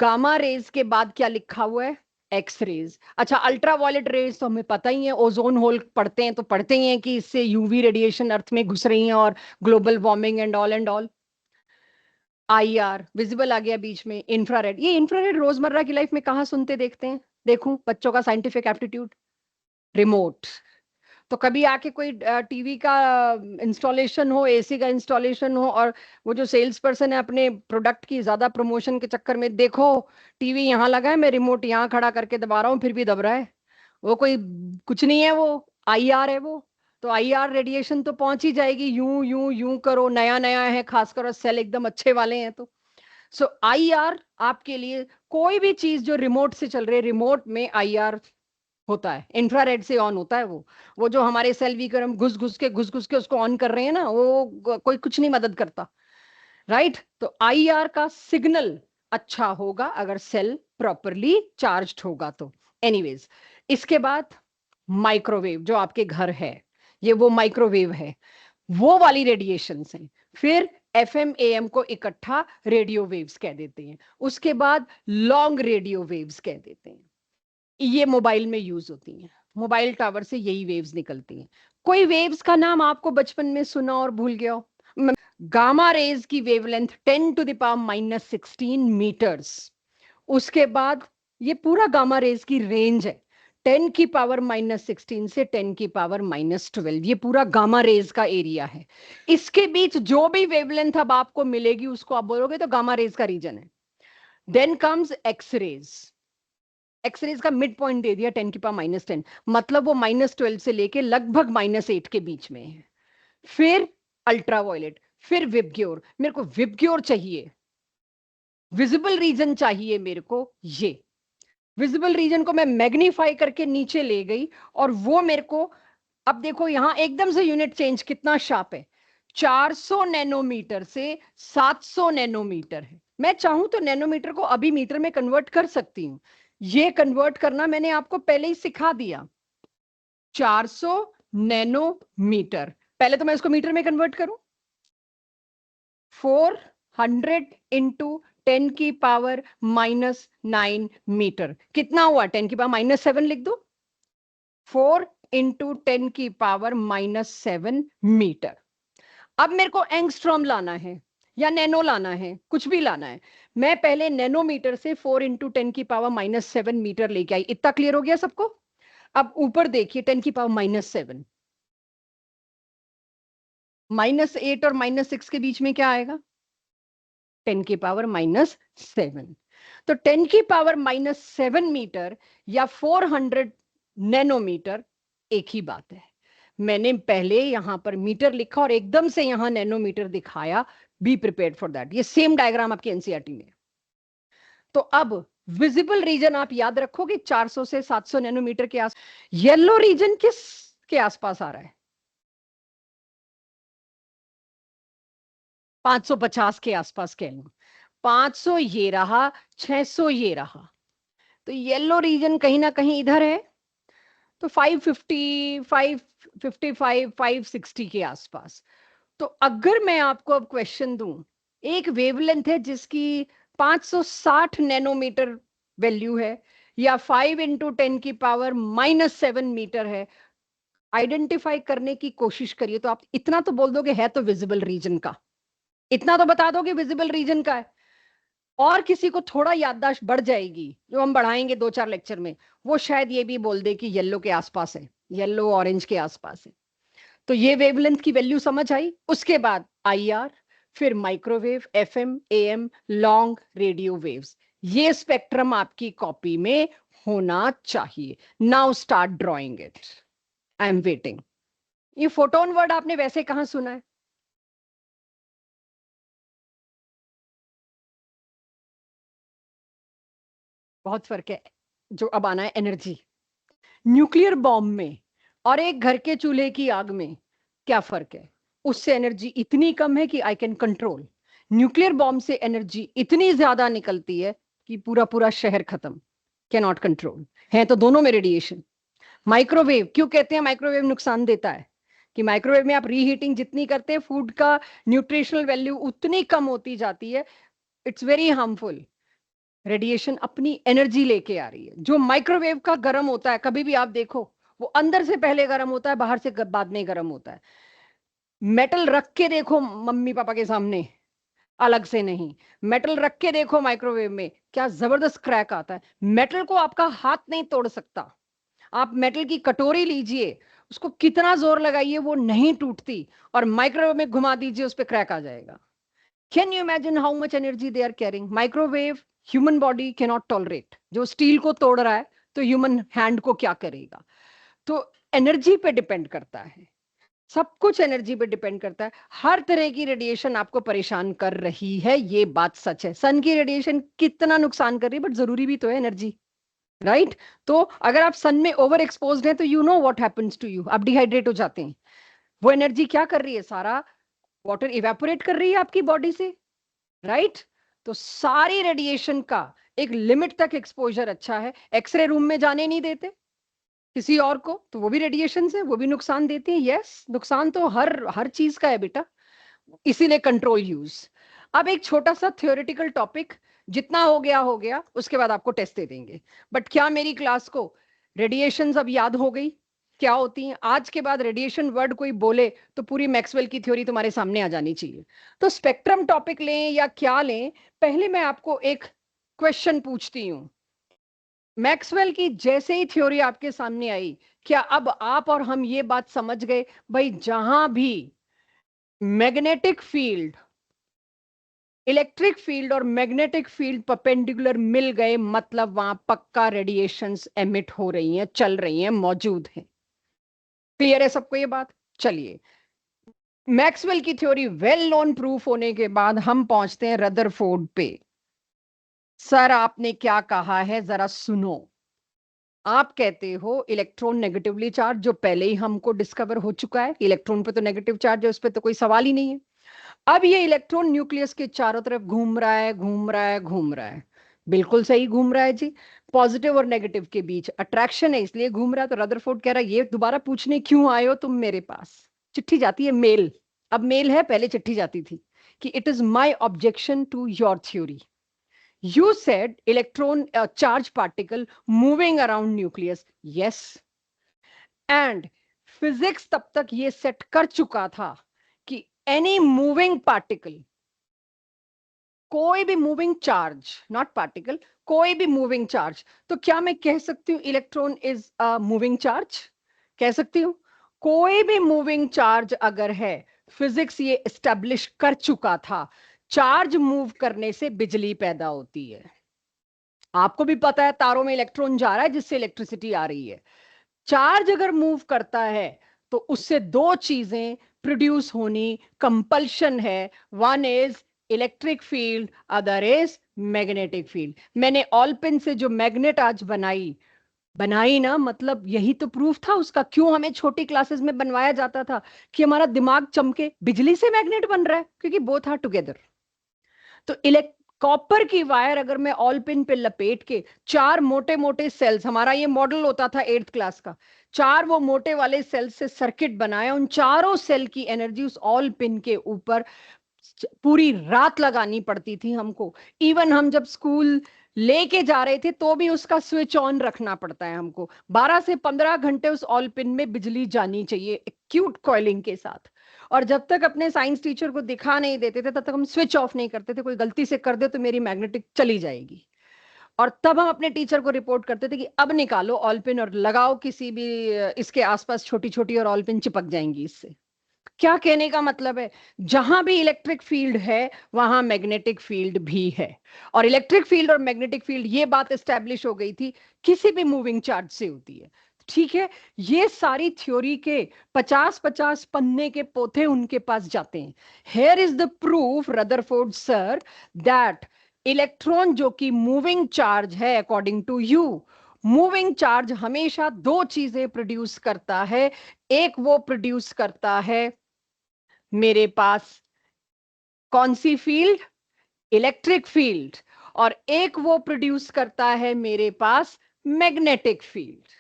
गामा रेज के बाद क्या लिखा हुआ है? X rays. अच्छा, अल्ट्रावायलेट रेज तो हमें पता ही है, ओजोन होल पढ़ते हैं तो पढ़ते ही हैं कि इससे यूवी रेडिएशन अर्थ में घुस रही हैं और global warming and all and all. IR visible आ गया बीच में। इंफ्रारेड, ये इंफ्रारेड रोजमर्रा की लाइफ में कहाँ सुनते देखते हैं? देखूं बच्चों का साइंटिफिक एप्टीट्यूड। रिमोट। तो कभी आके कोई टीवी का इंस्टॉलेशन हो, एसी का इंस्टॉलेशन हो, और वो जो सेल्स पर्सन है अपने प्रोडक्ट की ज्यादा प्रमोशन के चक्कर में, देखो टीवी यहाँ लगा है, मैं रिमोट यहाँ खड़ा करके दबा रहा हूँ फिर भी दब रहा है, वो कोई कुछ नहीं है, वो आईआर है वो। तो आईआर रेडिएशन तो पहुंच ही जाएगी, यूं यूं यूं करो, नया नया है, खासकर और सेल एकदम अच्छे वाले हैं तो। सो आईआर आपके लिए कोई भी चीज जो रिमोट से चल रही है, रिमोट में आईआर होता है, इंफ्रारेड से ऑन होता है वो जो हमारे सेल वीकर हम घुस घुस के उसको ऑन कर रहे हैं ना, वो कोई कुछ नहीं मदद करता, राइट। तो आईआर का सिग्नल अच्छा होगा अगर सेल प्रॉपरली चार्ज्ड होगा तो। एनीवेज, इसके बाद माइक्रोवेव जो आपके घर है, ये वो माइक्रोवेव है, वो वाली रेडिएशन है। फिर एफएम एएम को इकट्ठा रेडियो वेव्स कह देते हैं। उसके बाद लॉन्ग रेडियो वेव्स कह देते हैं, ये मोबाइल में यूज होती हैं, मोबाइल टावर से यही वेव्स निकलती हैं। कोई वेव्स का नाम आपको बचपन में सुना और भूल गया हो? गामा रेज की वेवलेंथ 10⁻⁻16 मीटर्स। उसके बाद ये पूरा गामा रेज की रेंज है, 10⁻⁻16 से 10⁻⁻12, ये पूरा गामा रेज का एरिया है। इसके बीच जो भी वेवलेंथ अब आपको मिलेगी उसको आप बोलोगे तो गामा रेज का रीजन है। Then comes X rays. X rays का मिड पॉइंट दे दिया 10⁻⁻10, मतलब वो -12 से लेके लगभग -8 के बीच में है। फिर अल्ट्रावायलेट, फिर विबग्योर। मेरे को विबग्योर चाहिए, विजिबल रीजन चाहिए मेरे को। ये विजिबल रीजन को मैं मैग्नीफाई करके नीचे ले गई, और वो मेरे को, अब देखो यहां एकदम से यूनिट चेंज कितना शार्प है, 400 नैनोमीटर से 700 नैनोमीटर है। मैं चाहूं तो नैनोमीटर को अभी मीटर में कन्वर्ट कर सकती हूं, ये कन्वर्ट करना मैंने आपको पहले ही सिखा दिया। 400 नैनोमीटर, पहले तो मैं इसको मीटर में कन्वर्ट करूं, 400 इंटू 10⁻⁻9 मीटर, कितना हुआ? 10⁻⁻7 लिख दो, 4 इंटू 10⁻⁻7 मीटर। अब मेरे को एंगस्ट्रॉम लाना है, या नैनो लाना है, कुछ भी लाना है। मैं पहले नैनोमीटर से 4 इंटू 10⁻⁻7 मीटर लेके आई। इतना क्लियर हो गया सबको? अब ऊपर देखिए 10⁻⁻7, -8 और -6 के बीच में क्या आएगा? 10⁻⁻7। तो 10⁻⁻7 मीटर या 400 नैनोमीटर एक ही बात है। मैंने पहले यहां पर मीटर लिखा और एकदम से यहां नैनोमीटर दिखाया। Be prepared for that. ये सेम डायग्राम आपकी एनसीईआरटी में। तो अब विजिबल रीजन आप याद रखोगे 400 से 700 नैनोमीटर के आस। येलो रीजन किस के आसपास आ रहा है? 550 के आसपास कह लो। 500 ये रहा, 600 ये रहा। तो येलो रीजन कहीं ना कहीं इधर है। तो 550, 555, 560 के आसपास। तो अगर मैं आपको अब क्वेश्चन दूं, एक वेवलेंथ है जिसकी 560 नैनोमीटर वैल्यू है या 5 इंटू 10⁻⁻7 मीटर है, आइडेंटिफाई करने की कोशिश करिए। तो आप इतना तो बोल दोगे है तो विजिबल रीजन का, इतना तो बता दोगे विजिबल रीजन का है। और किसी को थोड़ा याददाश्त बढ़ जाएगी, जो हम बढ़ाएंगे 2-4 लेक्चर में, वो शायद ये भी बोल दे कि येलो के आसपास है, येलो ऑरेंज के आसपास है। तो ये वेवलेंथ की वैल्यू समझ आई। उसके बाद आईआर, फिर microwave, FM, am, long radio waves. ये स्पेक्ट्रम आपकी कॉपी में होना चाहिए। Now start drawing it. I am waiting. ये फोटोन वर्ड आपने वैसे कहां सुना है? बहुत फर्क है। जो अब आना है एनर्जी। न्यूक्लियर बॉम्ब में और एक घर के चूल्हे की आग में क्या फर्क है? उससे एनर्जी इतनी कम है कि I can control. Nuclear bomb से एनर्जी इतनी ज्यादा निकलती है कि पूरा पूरा शहर खत्म। Can not control. है तो दोनों में रेडिएशन। माइक्रोवेव क्यों कहते हैं माइक्रोवेव नुकसान देता है? कि माइक्रोवेव में आप रीहीटिंग जितनी करते हैं, फूड का न्यूट्रिशनल वैल्यू उतनी कम होती जाती है। It's very harmful. रेडिएशन अपनी एनर्जी लेके आ रही है। जो माइक्रोवेव का गर्म होता है, कभी भी आप देखो, वो अंदर से पहले गर्म होता है, बाहर से बाद में गर्म होता है। मेटल रख के देखो मम्मी पापा के सामने, अलग से नहीं। मेटल रख के देखो माइक्रोवेव में, क्या जबरदस्त क्रैक आता है। मेटल को आपका हाथ नहीं तोड़ सकता। आप मेटल की कटोरी लीजिए, उसको कितना जोर लगाइए वो नहीं टूटती, और माइक्रोवेव में घुमा दीजिए, उस पर क्रैक आ जाएगा। Can you imagine how much energy they are carrying? Microwave human body can not tolerate. जो स्टील को तोड़ रहा है, तो ह्यूमन हैंड को क्या करेगा? तो एनर्जी पे डिपेंड करता है। सब कुछ एनर्जी पे डिपेंड करता है। हर तरह की रेडिएशन आपको परेशान कर रही है, ये बात सच है। सन की रेडिएशन कितना नुकसान कर रही है, बट जरूरी भी तो है एनर्जी, राइट? तो अगर आप सन में ओवर एक्सपोज्ड हैं, तो you know what happens to you, आप डिहाइड्रेट हो जाते हैं। वो एनर्जी क्या कर रही है? सारा वाटर इवेपोरेट कर रही है आपकी बॉडी से, राइट? तो सारी रेडिएशन का एक लिमिट तक एक्सपोजर अच्छा है। एक्सरे रूम में जाने नहीं देते किसी और को, तो वो भी रेडिएशन से, वो भी नुकसान देती है। यस, नुकसान तो हर हर चीज का है बेटा, इसीलिए कंट्रोल यूज। अब एक छोटा सा थ्योरेटिकल टॉपिक, जितना हो गया हो गया, उसके बाद आपको टेस्ट दे देंगे। बट क्या मेरी क्लास को रेडिएशन अब याद हो गई क्या होती है? आज के बाद रेडिएशन वर्ड कोई बोले तो पूरी मैक्सवेल की थ्योरी तुम्हारे सामने आ जानी चाहिए। तो स्पेक्ट्रम टॉपिक लें या क्या लें, पहले मैं आपको एक क्वेश्चन पूछती हूं। मैक्सवेल की जैसे ही थ्योरी आपके सामने आई, क्या अब आप और हम ये बात समझ गए भाई, जहां भी मैग्नेटिक फील्ड, इलेक्ट्रिक फील्ड और मैग्नेटिक फील्ड परपेंडिकुलर मिल गए, मतलब वहां पक्का रेडिएशंस एमिट हो रही हैं, चल रही हैं, मौजूद हैं। क्लियर है सबको ये बात? चलिए, मैक्सवेल की थ्योरी वेल नोन प्रूफ होने के बाद हम पहुंचते हैं रदरफोर्ड पे। सर आपने क्या कहा है, जरा सुनो। आप कहते हो इलेक्ट्रॉन नेगेटिवली चार्ज, जो पहले ही हमको डिस्कवर हो चुका है। इलेक्ट्रॉन पे तो नेगेटिव चार्ज है, उस पर तो कोई सवाल ही नहीं है। अब ये इलेक्ट्रॉन न्यूक्लियस के चारों तरफ घूम रहा है, घूम रहा है, घूम रहा है। बिल्कुल सही घूम रहा है जी। पॉजिटिव और नेगेटिव के बीच अट्रैक्शन है, इसलिए घूम रहा है। तो रदरफोर्ड कह रहा है, ये दोबारा पूछने क्यों आए हो तुम मेरे पास? चिट्ठी जाती है, मेल। अब मेल है, पहले चिट्ठी जाती थी कि it is my objection to your theory. You said electron charge particle moving around nucleus. Yes. And physics तब तक ये सेट कर चुका था कि any moving particle कोई भी मूविंग चार्ज, नॉट पार्टिकल, कोई भी मूविंग चार्ज, तो क्या मैं कह सकती हूँ electron is a moving charge? कह सकती हूँ? कोई भी मूविंग चार्ज अगर है, फिजिक्स ये एस्टेब्लिश कर चुका था, चार्ज मूव करने से बिजली पैदा होती है। आपको भी पता है तारों में इलेक्ट्रॉन जा रहा है जिससे इलेक्ट्रिसिटी आ रही है। चार्ज अगर मूव करता है तो उससे दो चीजें प्रोड्यूस होनी कंपल्शन है। One is electric field, other is magnetic field. मैंने ऑलपिन से जो मैग्नेट आज बनाई बनाई ना, मतलब यही तो प्रूफ था उसका। क्यों हमें छोटी क्लासेस में बनवाया जाता था कि हमारा दिमाग चमके, बिजली से मैग्नेट बन रहा है क्योंकि बोथ आर टुगेदर। तो कॉपर की वायर अगर मैं ऑल पिन पे लपेट के चार मोटे मोटे सेल्स, हमारा ये मॉडल होता था 8th क्लास का, चार वो मोटे वाले सेल से सर्किट बनाया, उन चारों सेल की एनर्जी उस ऑल पिन के ऊपर पूरी रात लगानी पड़ती थी हमको। इवन हम जब स्कूल लेके जा रहे थे तो भी उसका स्विच ऑन रखना पड़ता है हमको। 12 से 15 घंटे उस ऑल पिन में बिजली जानी चाहिए एक्यूट कॉइलिंग के साथ। और जब तक अपने साइंस टीचर को दिखा नहीं देते थे तब तक हम स्विच ऑफ नहीं करते थे। कोई गलती से कर दे तो मेरी मैग्नेटिक चली जाएगी। और तब हम अपने टीचर को रिपोर्ट करते थे कि अब निकालो ऑल पिन और लगाओ किसी भी इसके आसपास छोटी छोटी, और ऑल पिन चिपक जाएंगी इससे। क्या कहने का मतलब है, जहां भी इलेक्ट्रिक फील्ड है वहां मैग्नेटिक फील्ड भी है। और इलेक्ट्रिक फील्ड और मैग्नेटिक फील्ड, ये बात एस्टेब्लिश हो गई थी, किसी भी मूविंग चार्ज से होती है। ठीक है, ये सारी थ्योरी के 50-50 पन्ने के पोथे उनके पास जाते हैं। Here is the proof Rutherford sir that electron जो कि मूविंग चार्ज है, according to you, moving charge हमेशा दो चीजें प्रोड्यूस करता है। एक वो प्रोड्यूस करता है मेरे पास कौन सी फील्ड? Electric field. और एक वो प्रोड्यूस करता है मेरे पास मैग्नेटिक फील्ड।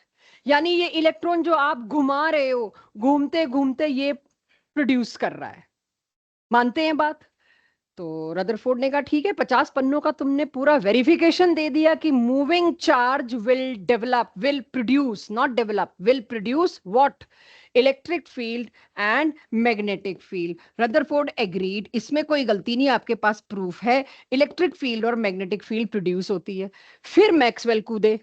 यानी ये इलेक्ट्रॉन जो आप घुमा रहे हो, घूमते घूमते ये प्रोड्यूस कर रहा है। मानते हैं बात? तो रदरफोर्ड ने कहा ठीक है, 50 पन्नों का तुमने पूरा वेरिफिकेशन दे दिया कि moving charge will develop, will produce, not develop, will produce what? Electric field and magnetic field. Rutherford agreed, इसमें कोई गलती नहीं, आपके पास प्रूफ है, इलेक्ट्रिक फील्ड और मैग्नेटिक फील्ड प्रोड्यूस होती है। फिर मैक्सवेल कूदे।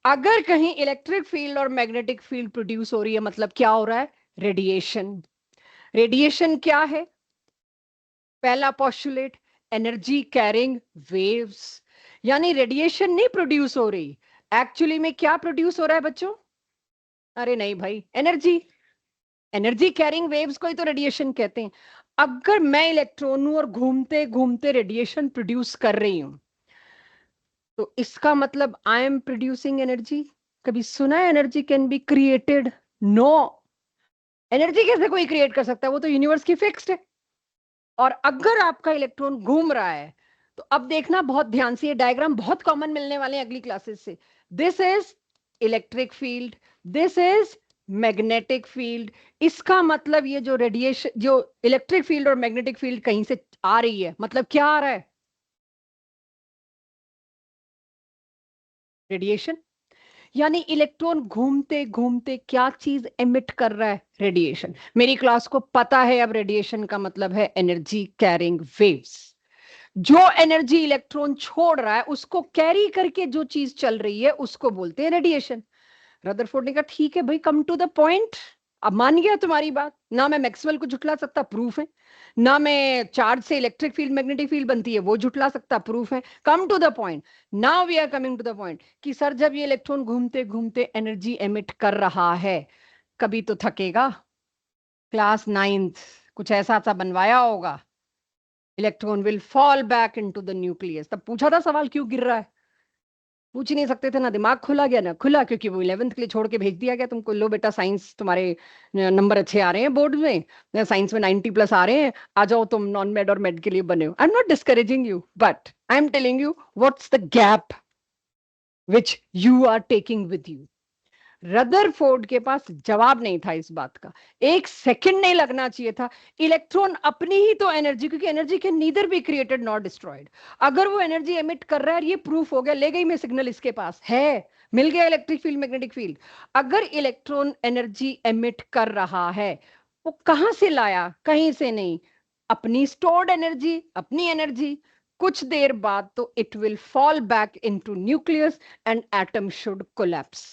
अगर कहीं इलेक्ट्रिक फील्ड और मैग्नेटिक फील्ड प्रोड्यूस हो रही है, मतलब क्या हो रहा है? रेडिएशन। रेडिएशन क्या है? पहला पोस्टुलेट, एनर्जी कैरिंग वेव्स। यानी रेडिएशन नहीं प्रोड्यूस हो रही, एक्चुअली में क्या प्रोड्यूस हो रहा है बच्चों? अरे नहीं भाई, एनर्जी। एनर्जी कैरिंग वेव्स को ही तो रेडिएशन कहते हैं। अगर मैं इलेक्ट्रॉन हूं और घूमते घूमते रेडिएशन प्रोड्यूस कर रही हूं, तो इसका मतलब आई एम प्रोड्यूसिंग एनर्जी। कभी सुना है energy can be created? No. Energy कैसे कोई क्रिएट कर सकता है? वो तो यूनिवर्स की फिक्स्ड है। और अगर आपका इलेक्ट्रॉन घूम रहा है, तो अब देखना बहुत ध्यान से, ये डायग्राम बहुत कॉमन मिलने वाले हैं अगली क्लासेस से। This is electric field, this is magnetic field. इसका मतलब ये जो रेडिएशन, जो इलेक्ट्रिक फील्ड और मैग्नेटिक फील्ड कहीं से आ रही है, मतलब क्या आ रहा है? रेडिएशन। यानी इलेक्ट्रॉन घूमते घूमते क्या चीज एमिट कर रहा है? रेडिएशन। मेरी क्लास को पता है अब रेडिएशन का मतलब है एनर्जी कैरिंग वेव्स। जो एनर्जी इलेक्ट्रॉन छोड़ रहा है उसको कैरी करके जो चीज चल रही है उसको बोलते हैं रेडिएशन। रदरफोर्ड ने कहा ठीक है भाई, कम टू द पॉइंट। अब मान गया तुम्हारी बात, ना मैं मैक्सवेल को झुठला सकता, प्रूफ है, ना मैं चार्ज से इलेक्ट्रिक फील्ड मैग्नेटिक फील्ड बनती है वो झुठला सकता, प्रूफ है। Come to the point. Now we are coming to the point कि सर जब ये इलेक्ट्रॉन घूमते घूमते एनर्जी एमिट कर रहा है, कभी तो थकेगा। क्लास 9th कुछ ऐसा सा बनवाया होगा, electron will fall back into the nucleus. तब पूछा था सवाल क्यों गिर रहा है? पूछ ही नहीं सकते थे ना, दिमाग खुला गया ना खुला, क्योंकि वो 11th के लिए छोड़ के भेज दिया गया तुमको। लो बेटा साइंस, तुम्हारे नंबर अच्छे आ रहे हैं बोर्ड में, साइंस में 90+ आ रहे हैं, आ जाओ तुम नॉन मेड और मेड के लिए बने हो। I am not discouraging you, but I am telling you what's the gap which you are taking with you. Rutherford के पास जवाब नहीं था इस बात का, एक सेकंड नहीं लगना चाहिए था। इलेक्ट्रॉन अपनी ही तो एनर्जी, क्योंकि energy can neither be created not destroyed, अगर वो एनर्जी एमिट कर रहा है, ये प्रूफ हो गया, ले गई मैं सिग्नल, इसके पास है, मिल गया इलेक्ट्रिक फील्ड मैग्नेटिक फील्ड। अगर इलेक्ट्रॉन एनर्जी एमिट कर रहा है, वो कहां से लाया? कहीं से नहीं, अपनी स्टोर्ड एनर्जी, अपनी एनर्जी। कुछ देर बाद तो it will fall back into nucleus and atom should collapse.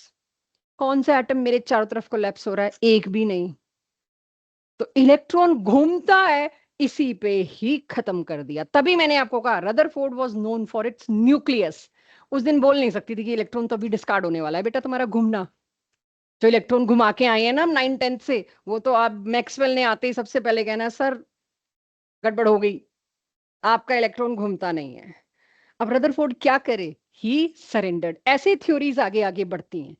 कौन सा एटम मेरे चारों तरफ कोलैप्स हो रहा है? एक भी नहीं। तो इलेक्ट्रॉन घूमता है, इसी पे ही खत्म कर दिया। तभी मैंने आपको कहा Rutherford was known for its nucleus. उस दिन बोल नहीं सकती थी कि इलेक्ट्रॉन तो अभी डिस्कार्ड होने वाला है बेटा तुम्हारा घूमना। जो इलेक्ट्रॉन घुमा के आए हैं ना हम 9th 10th से, वो तो आप मैक्सवेल ने आते ही सबसे पहले कहना सर गड़बड़ हो गई, आपका इलेक्ट्रॉन घूमता नहीं है। अब रदरफोर्ड क्या करे? ही सरेंडर्ड। ऐसे थ्योरीज आगे आगे बढ़ती हैं।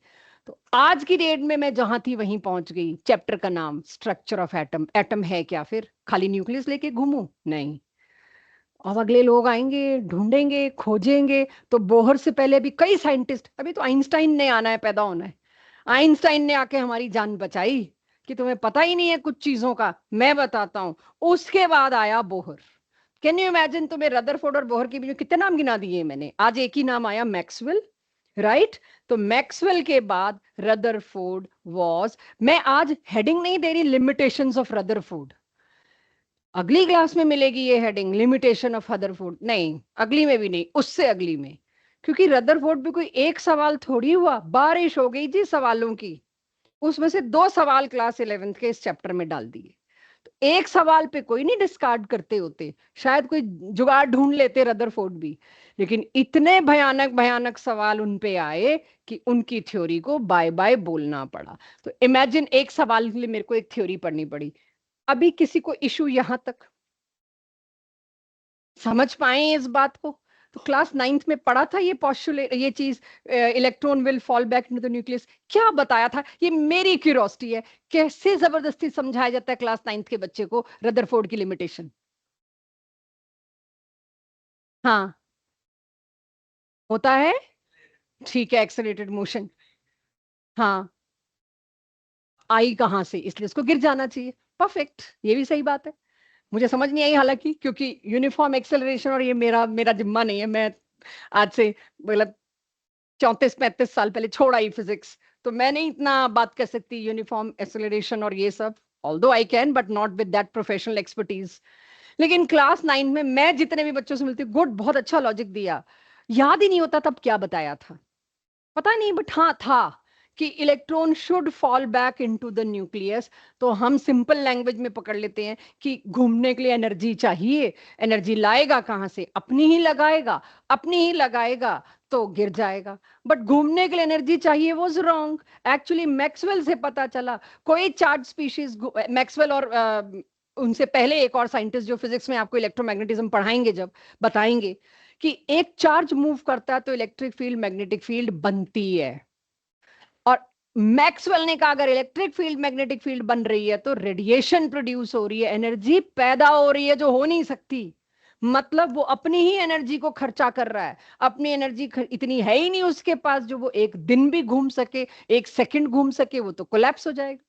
तो आज की डेट में मैं जहां थी वहीं पहुंच गई। चैप्टर का नाम स्ट्रक्चर ऑफ एटम। एटम है क्या? फिर खाली न्यूक्लियस लेके घूमू? नहीं। अब अगले लोग आएंगे, ढूंढेंगे, खोजेंगे। तो बोहर से पहले भी कई साइंटिस्ट, अभी तो आइंस्टाइन ने आना है, पैदा होना है। आइंस्टाइन ने आके हमारी जान बचाई कि तुम्हें पता ही नहीं है कुछ चीजों का, मैं बताता हूं। उसके बाद आया बोहर। Can you imagine? तुम्हें रदरफोर्ड और बोहर के बीच में कितने नाम गिना दिए मैंने, आज एक ही नाम आया, मैक्सवेल। राइट? तो मैक्सवेल के बाद रदरफोर्ड वॉज, मैं आज हेडिंग नहीं दे रही लिमिटेशंस ऑफ रदरफोर्ड, अगली क्लास में मिलेगी ये हेडिंग, लिमिटेशन ऑफ रदरफोर्ड। नहीं, अगली में भी नहीं, उससे अगली में। क्योंकि रदरफोर्ड भी कोई एक सवाल थोड़ी हुआ, बारिश हो गई जी सवालों की। उसमें से 2 सवाल क्लास 11th के इस चैप्टर में डाल दिए। तो एक सवाल पे कोई नहीं डिस्कार्ड करते होते, शायद कोई जुगाड़ ढूंढ लेते रदरफोर्ड भी। लेकिन इतने भयानक भयानक सवाल उन पे आए कि उनकी थ्योरी को बाय बाय बोलना पड़ा। तो इमेजिन, एक सवाल के लिए मेरे को एक थ्योरी पढ़नी पड़ी। अभी किसी को इशू यहां तक समझ पाए इस बात को? तो क्लास 9th में पढ़ा था ये पॉस्टुलेट, ये चीज, electron will fall back into the nucleus, क्या बताया था? ये मेरी क्यूरियोसिटी है, कैसे जबरदस्ती समझाया जाता है क्लास 9th के बच्चे को रदरफोर्ड की लिमिटेशन? हाँ, होता है। ठीक है, एक्सेलरेटेड मोशन। हाँ, आई कहां से, इसलिए उसको गिर जाना चाहिए। परफेक्ट, ये भी सही बात है। मुझे समझ नहीं आई हालांकि, क्योंकि यूनिफॉर्म एक्सेलरेशन और ये मेरा मेरा जिम्मा नहीं है। मैं आज से मतलब 34-35 साल पहले छोड़ आई फिजिक्स, तो मैं नहीं इतना बात कर सकती यूनिफॉर्म एक्सेलरेशन और ये सब। Although I can, but not with that professional expertise. लेकिन क्लास 9 में मैं जितने भी बच्चों से मिलती हूँ, गुड, बहुत अच्छा लॉजिक दिया। याद ही नहीं होता तब क्या बताया था, पता नहीं, बट हाँ था कि electron should fall back into the nucleus. तो हम सिंपल लैंग्वेज में पकड़ लेते हैं कि घूमने के लिए एनर्जी चाहिए। एनर्जी लाएगा कहां से? अपनी ही लगाएगा। अपनी ही लगाएगा तो गिर जाएगा। बट घूमने के लिए एनर्जी चाहिए, वॉज रॉन्ग। एक्चुअली मैक्सवेल से पता चला, कोई चार्ज स्पीशीज, मैक्सवेल और उनसे पहले एक और साइंटिस्ट जो फिजिक्स में आपको इलेक्ट्रोमैग्नेटिज्म पढ़ाएंगे, जब बताएंगे कि एक चार्ज मूव करता है तो इलेक्ट्रिक फील्ड, मैग्नेटिक फील्ड बनती है। और मैक्सवेल ने कहा अगर इलेक्ट्रिक फील्ड, मैग्नेटिक फील्ड बन रही है तो रेडिएशन प्रोड्यूस हो रही है, एनर्जी पैदा हो रही है जो हो नहीं सकती। मतलब वो अपनी ही एनर्जी को खर्चा कर रहा है। अपनी एनर्जी इतनी है ही नहीं उसके पास जो वो एक दिन भी घूम सके, एक सेकंड घूम सके, वो तो कोलैप्स हो जाएगा।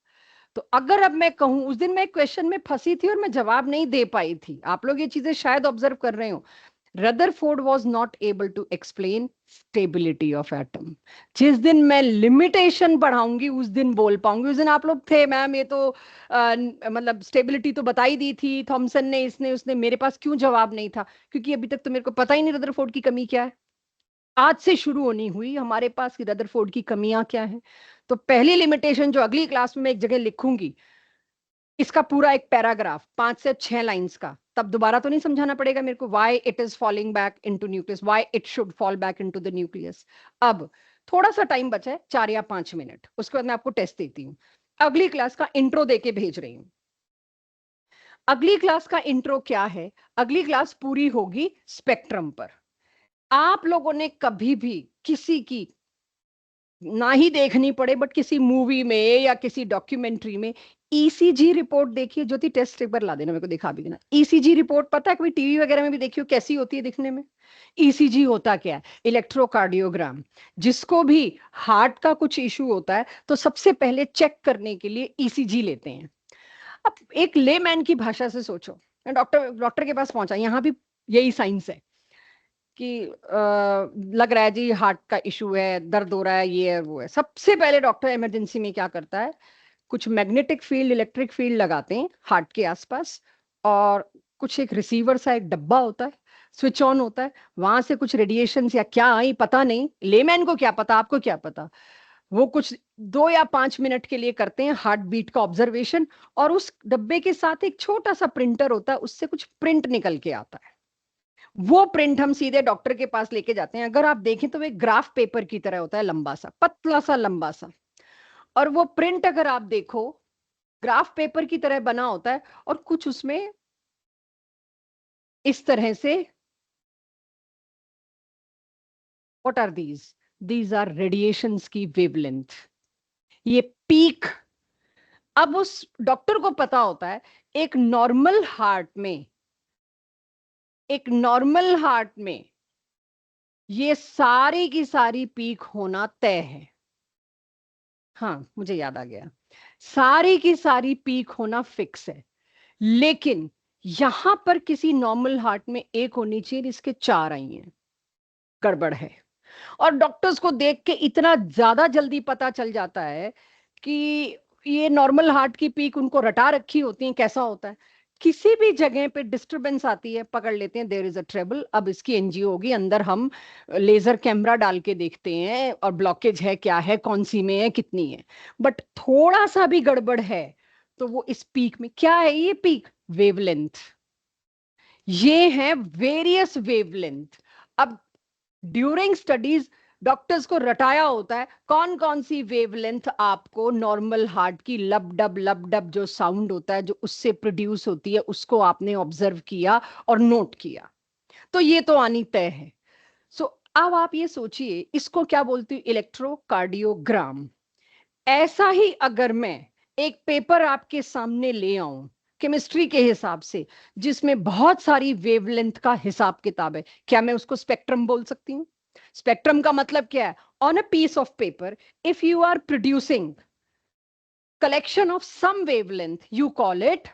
तो अगर अब मैं कहूं, उस दिन मैं क्वेश्चन में फंसी थी और मैं जवाब नहीं दे पाई थी, आप लोग ये चीजें शायद ऑब्जर्व कर रहे हो। Rutherford was not able to explain stability of atom। जिस दिन मैं लिमिटेशन पढ़ाऊंगी उस दिन बोल पाऊंगी। उस दिन आप लोग थे, मैम ये तो मतलब स्टेबिलिटी तो बताई दी थी थॉमसन ने, इसने उसने, मेरे पास क्यों जवाब नहीं था? क्योंकि अभी तक तो मेरे को पता ही नहीं रदरफोर्ड की कमी क्या है। आज से शुरू होनी हुई हमारे पास कि रदरफोर्ड की कमियां क्या हैं। तो पहली लिमिटेशन जो अगली क्लास में मैं एक जगह लिखूंगी, इसका पूरा एक पैराग्राफ 5 से 6 लाइंस का, तब दोबारा तो नहीं समझाना पड़ेगा मेरे को why it is falling back into nucleus, why it should fall back into the nucleus. अब थोड़ा सा टाइम बचा है, 4 या 5 मिनट, उसके बाद मैं आपको टेस्ट देती हूँ। अगली क्लास का इंट्रो देके भेज रही हूँ। अगली क्लास का इंट्रो क्या है? अगली क्लास पूरी होगी स्पेक्ट्रम पर। आप लोगों ने कभी भी किसी की ना ही देखनी पड़े, बट किसी मूवी में या किसी डॉक्यूमेंट्री में ईसीजी रिपोर्ट देखिए। ज्योति टेस्ट एक बार ला देना, मेरे को दिखा भी देना। ईसीजी रिपोर्ट पता है, कभी टीवी वगैरह में भी देखियो, कैसी होती है दिखने में? ईसीजी होता क्या है? इलेक्ट्रोकार्डियोग्राम। जिसको भी हार्ट का कुछ इशू होता है तो सबसे पहले चेक करने के लिए ईसीजी लेते हैं। अब एक लेमैन की भाषा से सोचो, डॉक्टर डॉक्टर के पास पहुंचा, यहाँ भी यही साइंस है कि लग रहा है जी हार्ट का इशू है, दर्द हो रहा है, ये है वो है। सबसे पहले डॉक्टर इमरजेंसी में क्या करता है? कुछ मैग्नेटिक फील्ड, इलेक्ट्रिक फील्ड लगाते हैं हार्ट के आसपास, और कुछ एक रिसीवर सा एक डब्बा होता है, स्विच ऑन होता है, वहां से कुछ रेडिएशन या क्या आई पता नहीं, लेमैन को क्या पता, आपको क्या पता। वो कुछ 2 या 5 मिनट के लिए करते हैं हार्ट बीट का ऑब्जर्वेशन, और उस डब्बे के साथ एक छोटा सा प्रिंटर होता है, उससे कुछ प्रिंट निकल के आता है। वो प्रिंट हम सीधे डॉक्टर के पास लेके जाते हैं। अगर आप देखें तो वो एक ग्राफ पेपर की तरह होता है, लंबा सा, पतला सा, लंबा सा। और वो प्रिंट अगर आप देखो, ग्राफ पेपर की तरह बना होता है, और कुछ उसमें इस तरह से, what are these are radiations की वेवलेंथ, ये पीक। अब उस डॉक्टर को पता होता है एक नॉर्मल हार्ट में, एक नॉर्मल हार्ट में ये सारी की सारी पीक होना तय है। हाँ, मुझे याद आ गया, सारी की सारी पीक होना फिक्स है। लेकिन यहां पर किसी नॉर्मल हार्ट में एक होनी चाहिए, इसके 4 आई हैं, गड़बड़ है। और डॉक्टर्स को देख के इतना ज्यादा जल्दी पता चल जाता है कि ये नॉर्मल हार्ट की पीक उनको रटा रखी होती है। कैसा होता है, किसी भी जगह पे डिस्टरबेंस आती है, पकड़ लेते हैं, देयर इज अ ट्रबल, अब इसकी एनजीओ होगी, अंदर हम लेजर कैमरा डाल के देखते हैं और ब्लॉकेज है, क्या है, कौन सी में है, कितनी है। बट थोड़ा सा भी गड़बड़ है तो वो इस पीक में, क्या है ये पीक, वेवलेंथ, ये है वेरियस वेवलेंथ। अब ड्यूरिंग स्टडीज डॉक्टर्स को रटाया होता है कौन कौन सी वेवलेंथ आपको नॉर्मल हार्ट की, लब डब जो साउंड होता है, जो उससे प्रोड्यूस होती है, उसको आपने ऑब्जर्व किया और नोट किया, तो ये तो आनी तय है। सो अब आप ये सोचिए, इसको क्या बोलती हूँ, इलेक्ट्रोकार्डियोग्राम। ऐसा ही अगर मैं एक पेपर आपके सामने ले आऊं केमिस्ट्री के हिसाब से, जिसमें बहुत सारी वेवलेंथ का हिसाब किताब है, क्या मैं उसको स्पेक्ट्रम बोल सकती हूँ? स्पेक्ट्रम का मतलब क्या है, on a piece of paper if you are producing collection of some wavelength you call it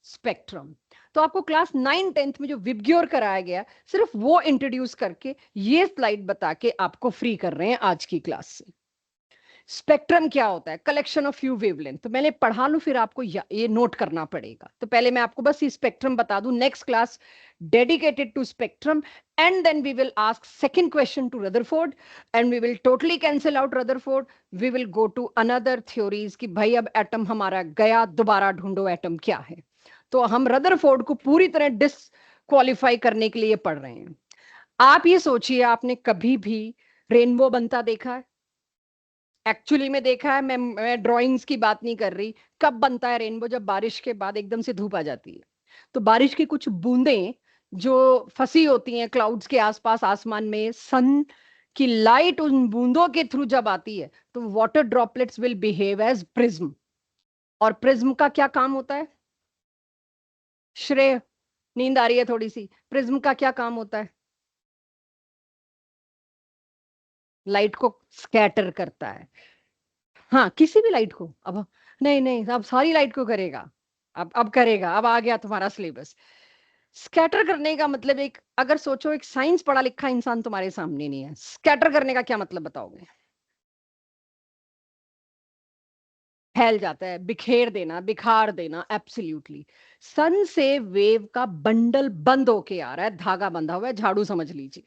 spectrum. तो आपको क्लास 9 10th में जो विबग्योर कराया गया, सिर्फ वो इंट्रोड्यूस करके ये स्लाइड बता के आपको फ्री कर रहे हैं आज की क्लास से। स्पेक्ट्रम क्या होता है, कलेक्शन ऑफ फ्यू वेवलेंथ। तो मैंने पढ़ा लूं, फिर आपको ये नोट करना पड़ेगा। तो पहले मैं आपको बस ये स्पेक्ट्रम बता दूं, next class dedicated to spectrum, and then we will ask second question to Rutherford, and we will totally cancel out Rutherford, we will go to another theories कि भाई अब एटम हमारा गया, दोबारा ढूंढो एटम क्या है। तो हम रदरफोर्ड को पूरी तरह डिसक्वालीफाई करने के लिए पढ़ रहे हैं। आप ये सोचिए, आपने कभी भी रेनबो बनता देखा है? एक्चुअली में देखा है, मैं ड्राइंग्स की बात नहीं कर रही। कब बनता है रेनबो, जब बारिश के बाद एकदम से धूप आ जाती है, तो बारिश की कुछ बूंदें जो फंसी होती हैं क्लाउड्स के आसपास आसमान में, सन की लाइट उन बूंदों के थ्रू जब आती है, तो water droplets will behave as prism. और प्रिज्म का क्या काम होता है, श्रेय, नींद आ रही है थोड़ी सी, प्रिज्म का क्या काम होता है, लाइट को स्कैटर करता है। हाँ, किसी भी लाइट को, अब नहीं नहीं, अब सारी लाइट को करेगा, अब करेगा, अब आ गया तुम्हारा सिलेबस। स्कैटर करने का मतलब, एक अगर सोचो, एक साइंस पढ़ा लिखा इंसान तुम्हारे सामने नहीं है, स्कैटर करने का क्या मतलब बताओगे? फैल जाता है, बिखेर देना, बिखार देना, एब्सोल्युटली। सन से वेव का बंडल बंद होके आ रहा है, धागा बंधा हुआ है, झाड़ू समझ लीजिए।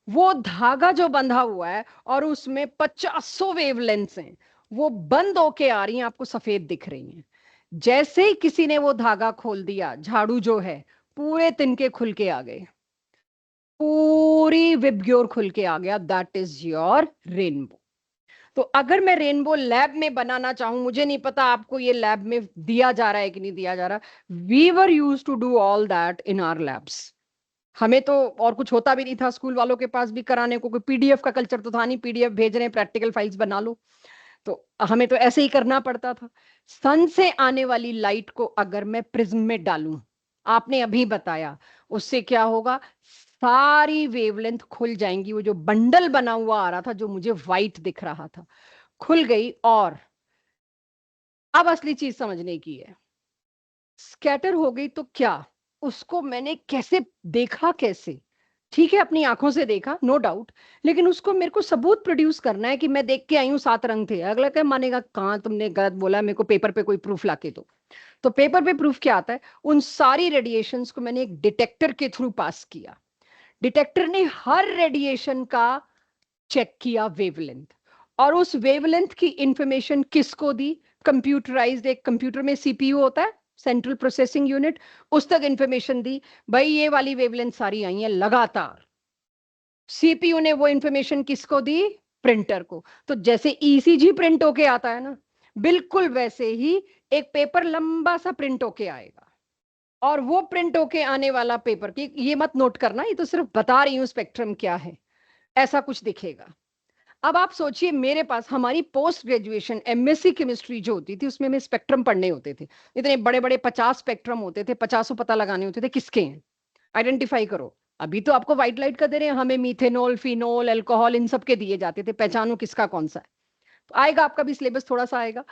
वो धागा जो बंधा हुआ है और उसमें 50 वेवलेंथ्स हैं, वो बंद होके आ रही हैं, आपको सफेद दिख रही हैं। जैसे ही किसी ने वो धागा खोल दिया, झाड़ू जो है पूरे तिनके खुल के आ गए, पूरी विबग्योर खुल के आ गया, दैट इज योर रेनबो। तो अगर मैं रेनबो लैब में बनाना चाहूं, मुझे नहीं पता आपको ये लैब में दिया जा रहा है कि नहीं दिया जा रहा, we were use to do all that in our labs. हमें तो और कुछ होता भी नहीं था, स्कूल वालों के पास भी कराने को कोई पीडीएफ का कल्चर तो था नहीं, पीडीएफ भेज रहे हैं, प्रैक्टिकल फाइल्स बना लो। तो हमें तो ऐसे ही करना पड़ता था। सन से आने वाली लाइट को अगर मैं प्रिज्म में डालूं, आपने अभी बताया, उससे क्या होगा, सारी वेवलेंथ खुल जाएंगी। वो जो बंडल बना हुआ आ रहा था, जो मुझे व्हाइट दिख रहा था, खुल गई। और अब असली चीज समझने की है, स्कैटर हो गई तो क्या, उसको मैंने कैसे देखा, कैसे? ठीक है, अपनी आंखों से देखा, नो डाउट, लेकिन उसको मेरे को सबूत प्रोड्यूस करना है कि मैं देख के आई हूँ 7 रंग थे। अगला क्या मानेगा, कहाँ तुमने गलत बोला, मेरे को पेपर पे कोई प्रूफ लाके दो। तो पेपर पे प्रूफ क्या आता है, उन सारी रेडिएशंस को मैंने एक डिटेक्टर के थ्रू पास किया। डिटेक्टर ने हर रेडिएशन का चेक किया वेवलेंथ, और उस वेवलेंथ की इंफॉर्मेशन किसको दी, कंप्यूटराइज्ड, एक कंप्यूटर में सीपीयू होता है, सेंट्रल प्रोसेसिंग यूनिट, उस तक इंफॉर्मेशन दी। भाई ये वाली वेवलेंथ सारी आई है लगातार। सीपीयू ने वो इंफॉर्मेशन किसको दी, प्रिंटर को। तो जैसे ईसीजी प्रिंट होके आता है ना, बिल्कुल वैसे ही एक पेपर लंबा सा प्रिंट होके आएगा। और वो प्रिंट होके आने वाला पेपर की, ये मत नोट करना, ये तो सिर्फ बता रही हूं स्पेक्ट्रम क्या है, ऐसा कुछ दिखेगा। अब आप सोचिए, मेरे पास हमारी पोस्ट ग्रेजुएशन एमएससी केमिस्ट्री जो होती थी, उसमें हमें स्पेक्ट्रम पढ़ने होते थे। इतने बड़े बड़े 50 स्पेक्ट्रम होते थे, 50 पता लगाने होते थे किसके हैं, आइडेंटिफाई करो। अभी तो आपको व्हाइट लाइट का दे रहे हैं, हमें मीथेनॉल, फिनोल, अल्कोहल, इन सब के दिए जाते थे, पहचानो किसका कौन सा है। तो आएगा आपका भी सिलेबस थोड़ा सा आएगा।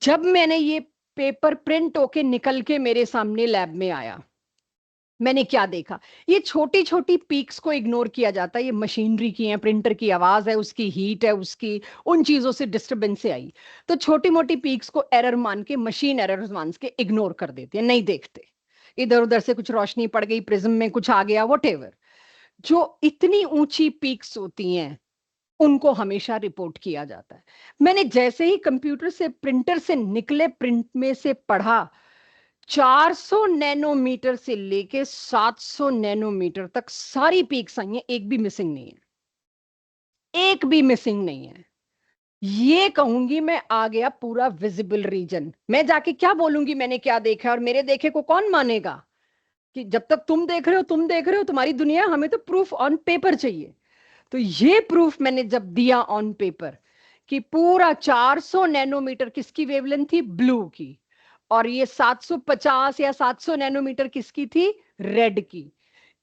जब मैंने ये पेपर प्रिंट होके निकल के मेरे सामने लैब में आया, मैंने क्या देखा, ये छोटी छोटी पीक्स को इग्नोर किया जाता है, ये मशीनरी की है, प्रिंटर की आवाज है, उसकी हीट है, उसकी उन चीजों से डिस्टरबेंस से आई। तो छोटी मोटी पीक्स को एरर मान के, मशीन एरर मान के इग्नोर कर देते हैं, नहीं देखते। इधर उधर से कुछ रोशनी पड़ गई, प्रिज्म में कुछ आ गया, वॉटेवर। जो इतनी ऊंची पीक्स होती हैं, उनको हमेशा रिपोर्ट किया जाता है। मैंने जैसे ही कंप्यूटर से, प्रिंटर से निकले प्रिंट में से पढ़ा, 400 नैनोमीटर से लेके 700 नैनोमीटर तक सारी पीक्स आई हैं, एक भी मिसिंग नहीं है, एक भी मिसिंग नहीं है। ये कहूंगी मैं, आ गया पूरा विजिबल रीजन। मैं जाके क्या बोलूंगी मैंने क्या देखा, और मेरे देखे को कौन मानेगा, कि जब तक तुम देख रहे हो, तुम देख रहे हो, तुम्हारी दुनिया, हमें तो प्रूफ ऑन पेपर चाहिए। तो ये प्रूफ मैंने जब दिया ऑन पेपर कि पूरा 400 नैनोमीटर किसकी वेवलेंथ थी, ब्लू की, और ये 750 या 700 नैनोमीटर किसकी थी, रेड की,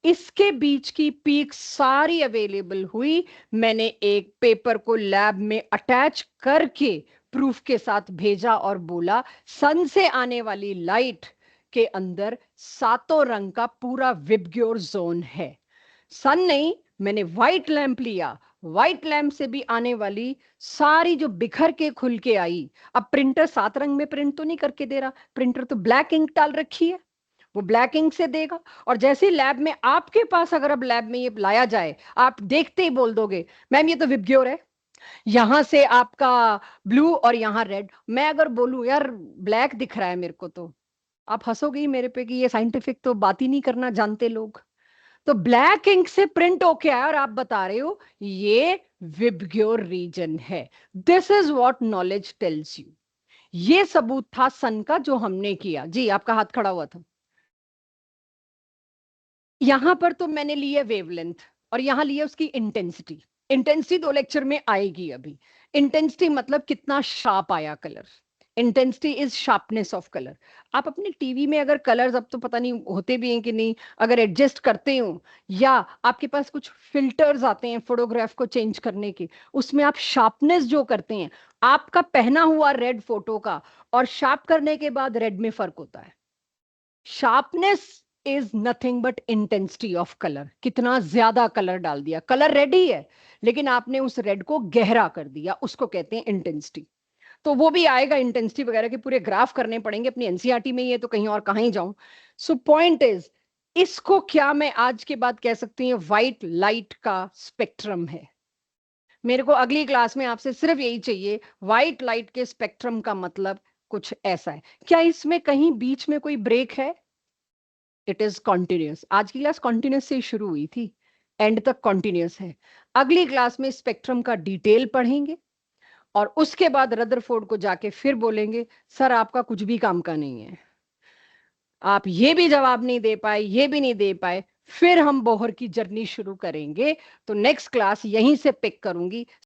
इसके बीच की पीक सारी अवेलेबल हुई। मैंने एक पेपर को लैब में अटैच करके प्रूफ के साथ भेजा और बोला, सन से आने वाली लाइट के अंदर सातों रंग का पूरा विबग्योर जोन है। सन नहीं, मैंने व्हाइट लैंप लिया, व्हाइट लैंप से भी आने वाली सारी जो बिखर के खुल के आई। अब प्रिंटर 7 रंग में प्रिंट तो नहीं करके दे रहा, प्रिंटर तो ब्लैक इंक डाल रखी है, वो ब्लैक इंक से देगा। और जैसे लैब में आपके पास, अगर अब लैब में ये लाया जाए, आप देखते ही बोल दोगे, मैम ये तो विबग्योर है, यहां से आपका ब्लू और यहां रेड। मैं अगर बोलूं यार ब्लैक दिख रहा है मेरे को, तो आप हंसोगे ही मेरे पे कि ये साइंटिफिक तो बात ही नहीं करना जानते लोग। तो ब्लैक इंक से प्रिंट होके आया, और आप बता रहे हो ये विबग्योर रीजन है। This is what knowledge tells you. ये सबूत था सन का जो हमने किया। जी, आपका हाथ खड़ा हुआ था। यहां पर तो मैंने लिया वेवलेंथ, और यहां लिया उसकी इंटेंसिटी। इंटेंसिटी 2 लेक्चर में आएगी अभी। इंटेंसिटी मतलब कितना शार्प आया colour. Intensity is sharpness of colour. आप अपने टीवी में अगर कलर्स, अब तो पता नहीं होते भी हैं कि नहीं, अगर एडजस्ट करते हो, या आपके पास कुछ फिल्टर्स आते हैं फोटोग्राफ को चेंज करने के, उसमें आप शार्पनेस जो करते हैं, आपका पहना हुआ रेड फोटो का और शार्प करने के बाद रेड में फर्क होता है। Sharpness is nothing but intensity of colour. कितना ज्यादा कलर डाल दिया, कलर रेड ही है लेकिन आपने उस रेड को गहरा कर दिया, उसको कहते हैं इंटेंसिटी। तो वो भी आएगा, इंटेंसिटी वगैरह के पूरे ग्राफ करने पड़ेंगे अपनी एनसीईआरटी में, ये तो कहीं और कहीं जाऊं। सो पॉइंट इज, इसको क्या मैं आज के बाद कह सकती हूँ, व्हाइट लाइट का स्पेक्ट्रम है। मेरे को अगली क्लास में आपसे सिर्फ यही चाहिए, व्हाइट लाइट के स्पेक्ट्रम का मतलब कुछ ऐसा है। क्या इसमें कहीं बीच में कोई ब्रेक है? It is continuous. आज की क्लास कॉन्टिन्यूस से शुरू हुई थी, एंड तक कॉन्टिन्यूस है। अगली क्लास में स्पेक्ट्रम का डिटेल पढ़ेंगे, और उसके बाद रदरफोर्ड को जाके फिर बोलेंगे, सर आपका कुछ भी काम का नहीं है, आप ये भी जवाब नहीं दे पाए, ये भी नहीं दे पाए। फिर हम बोहर की जर्नी शुरू करेंगे। तो नेक्स्ट क्लास यहीं से पिक करूंगी।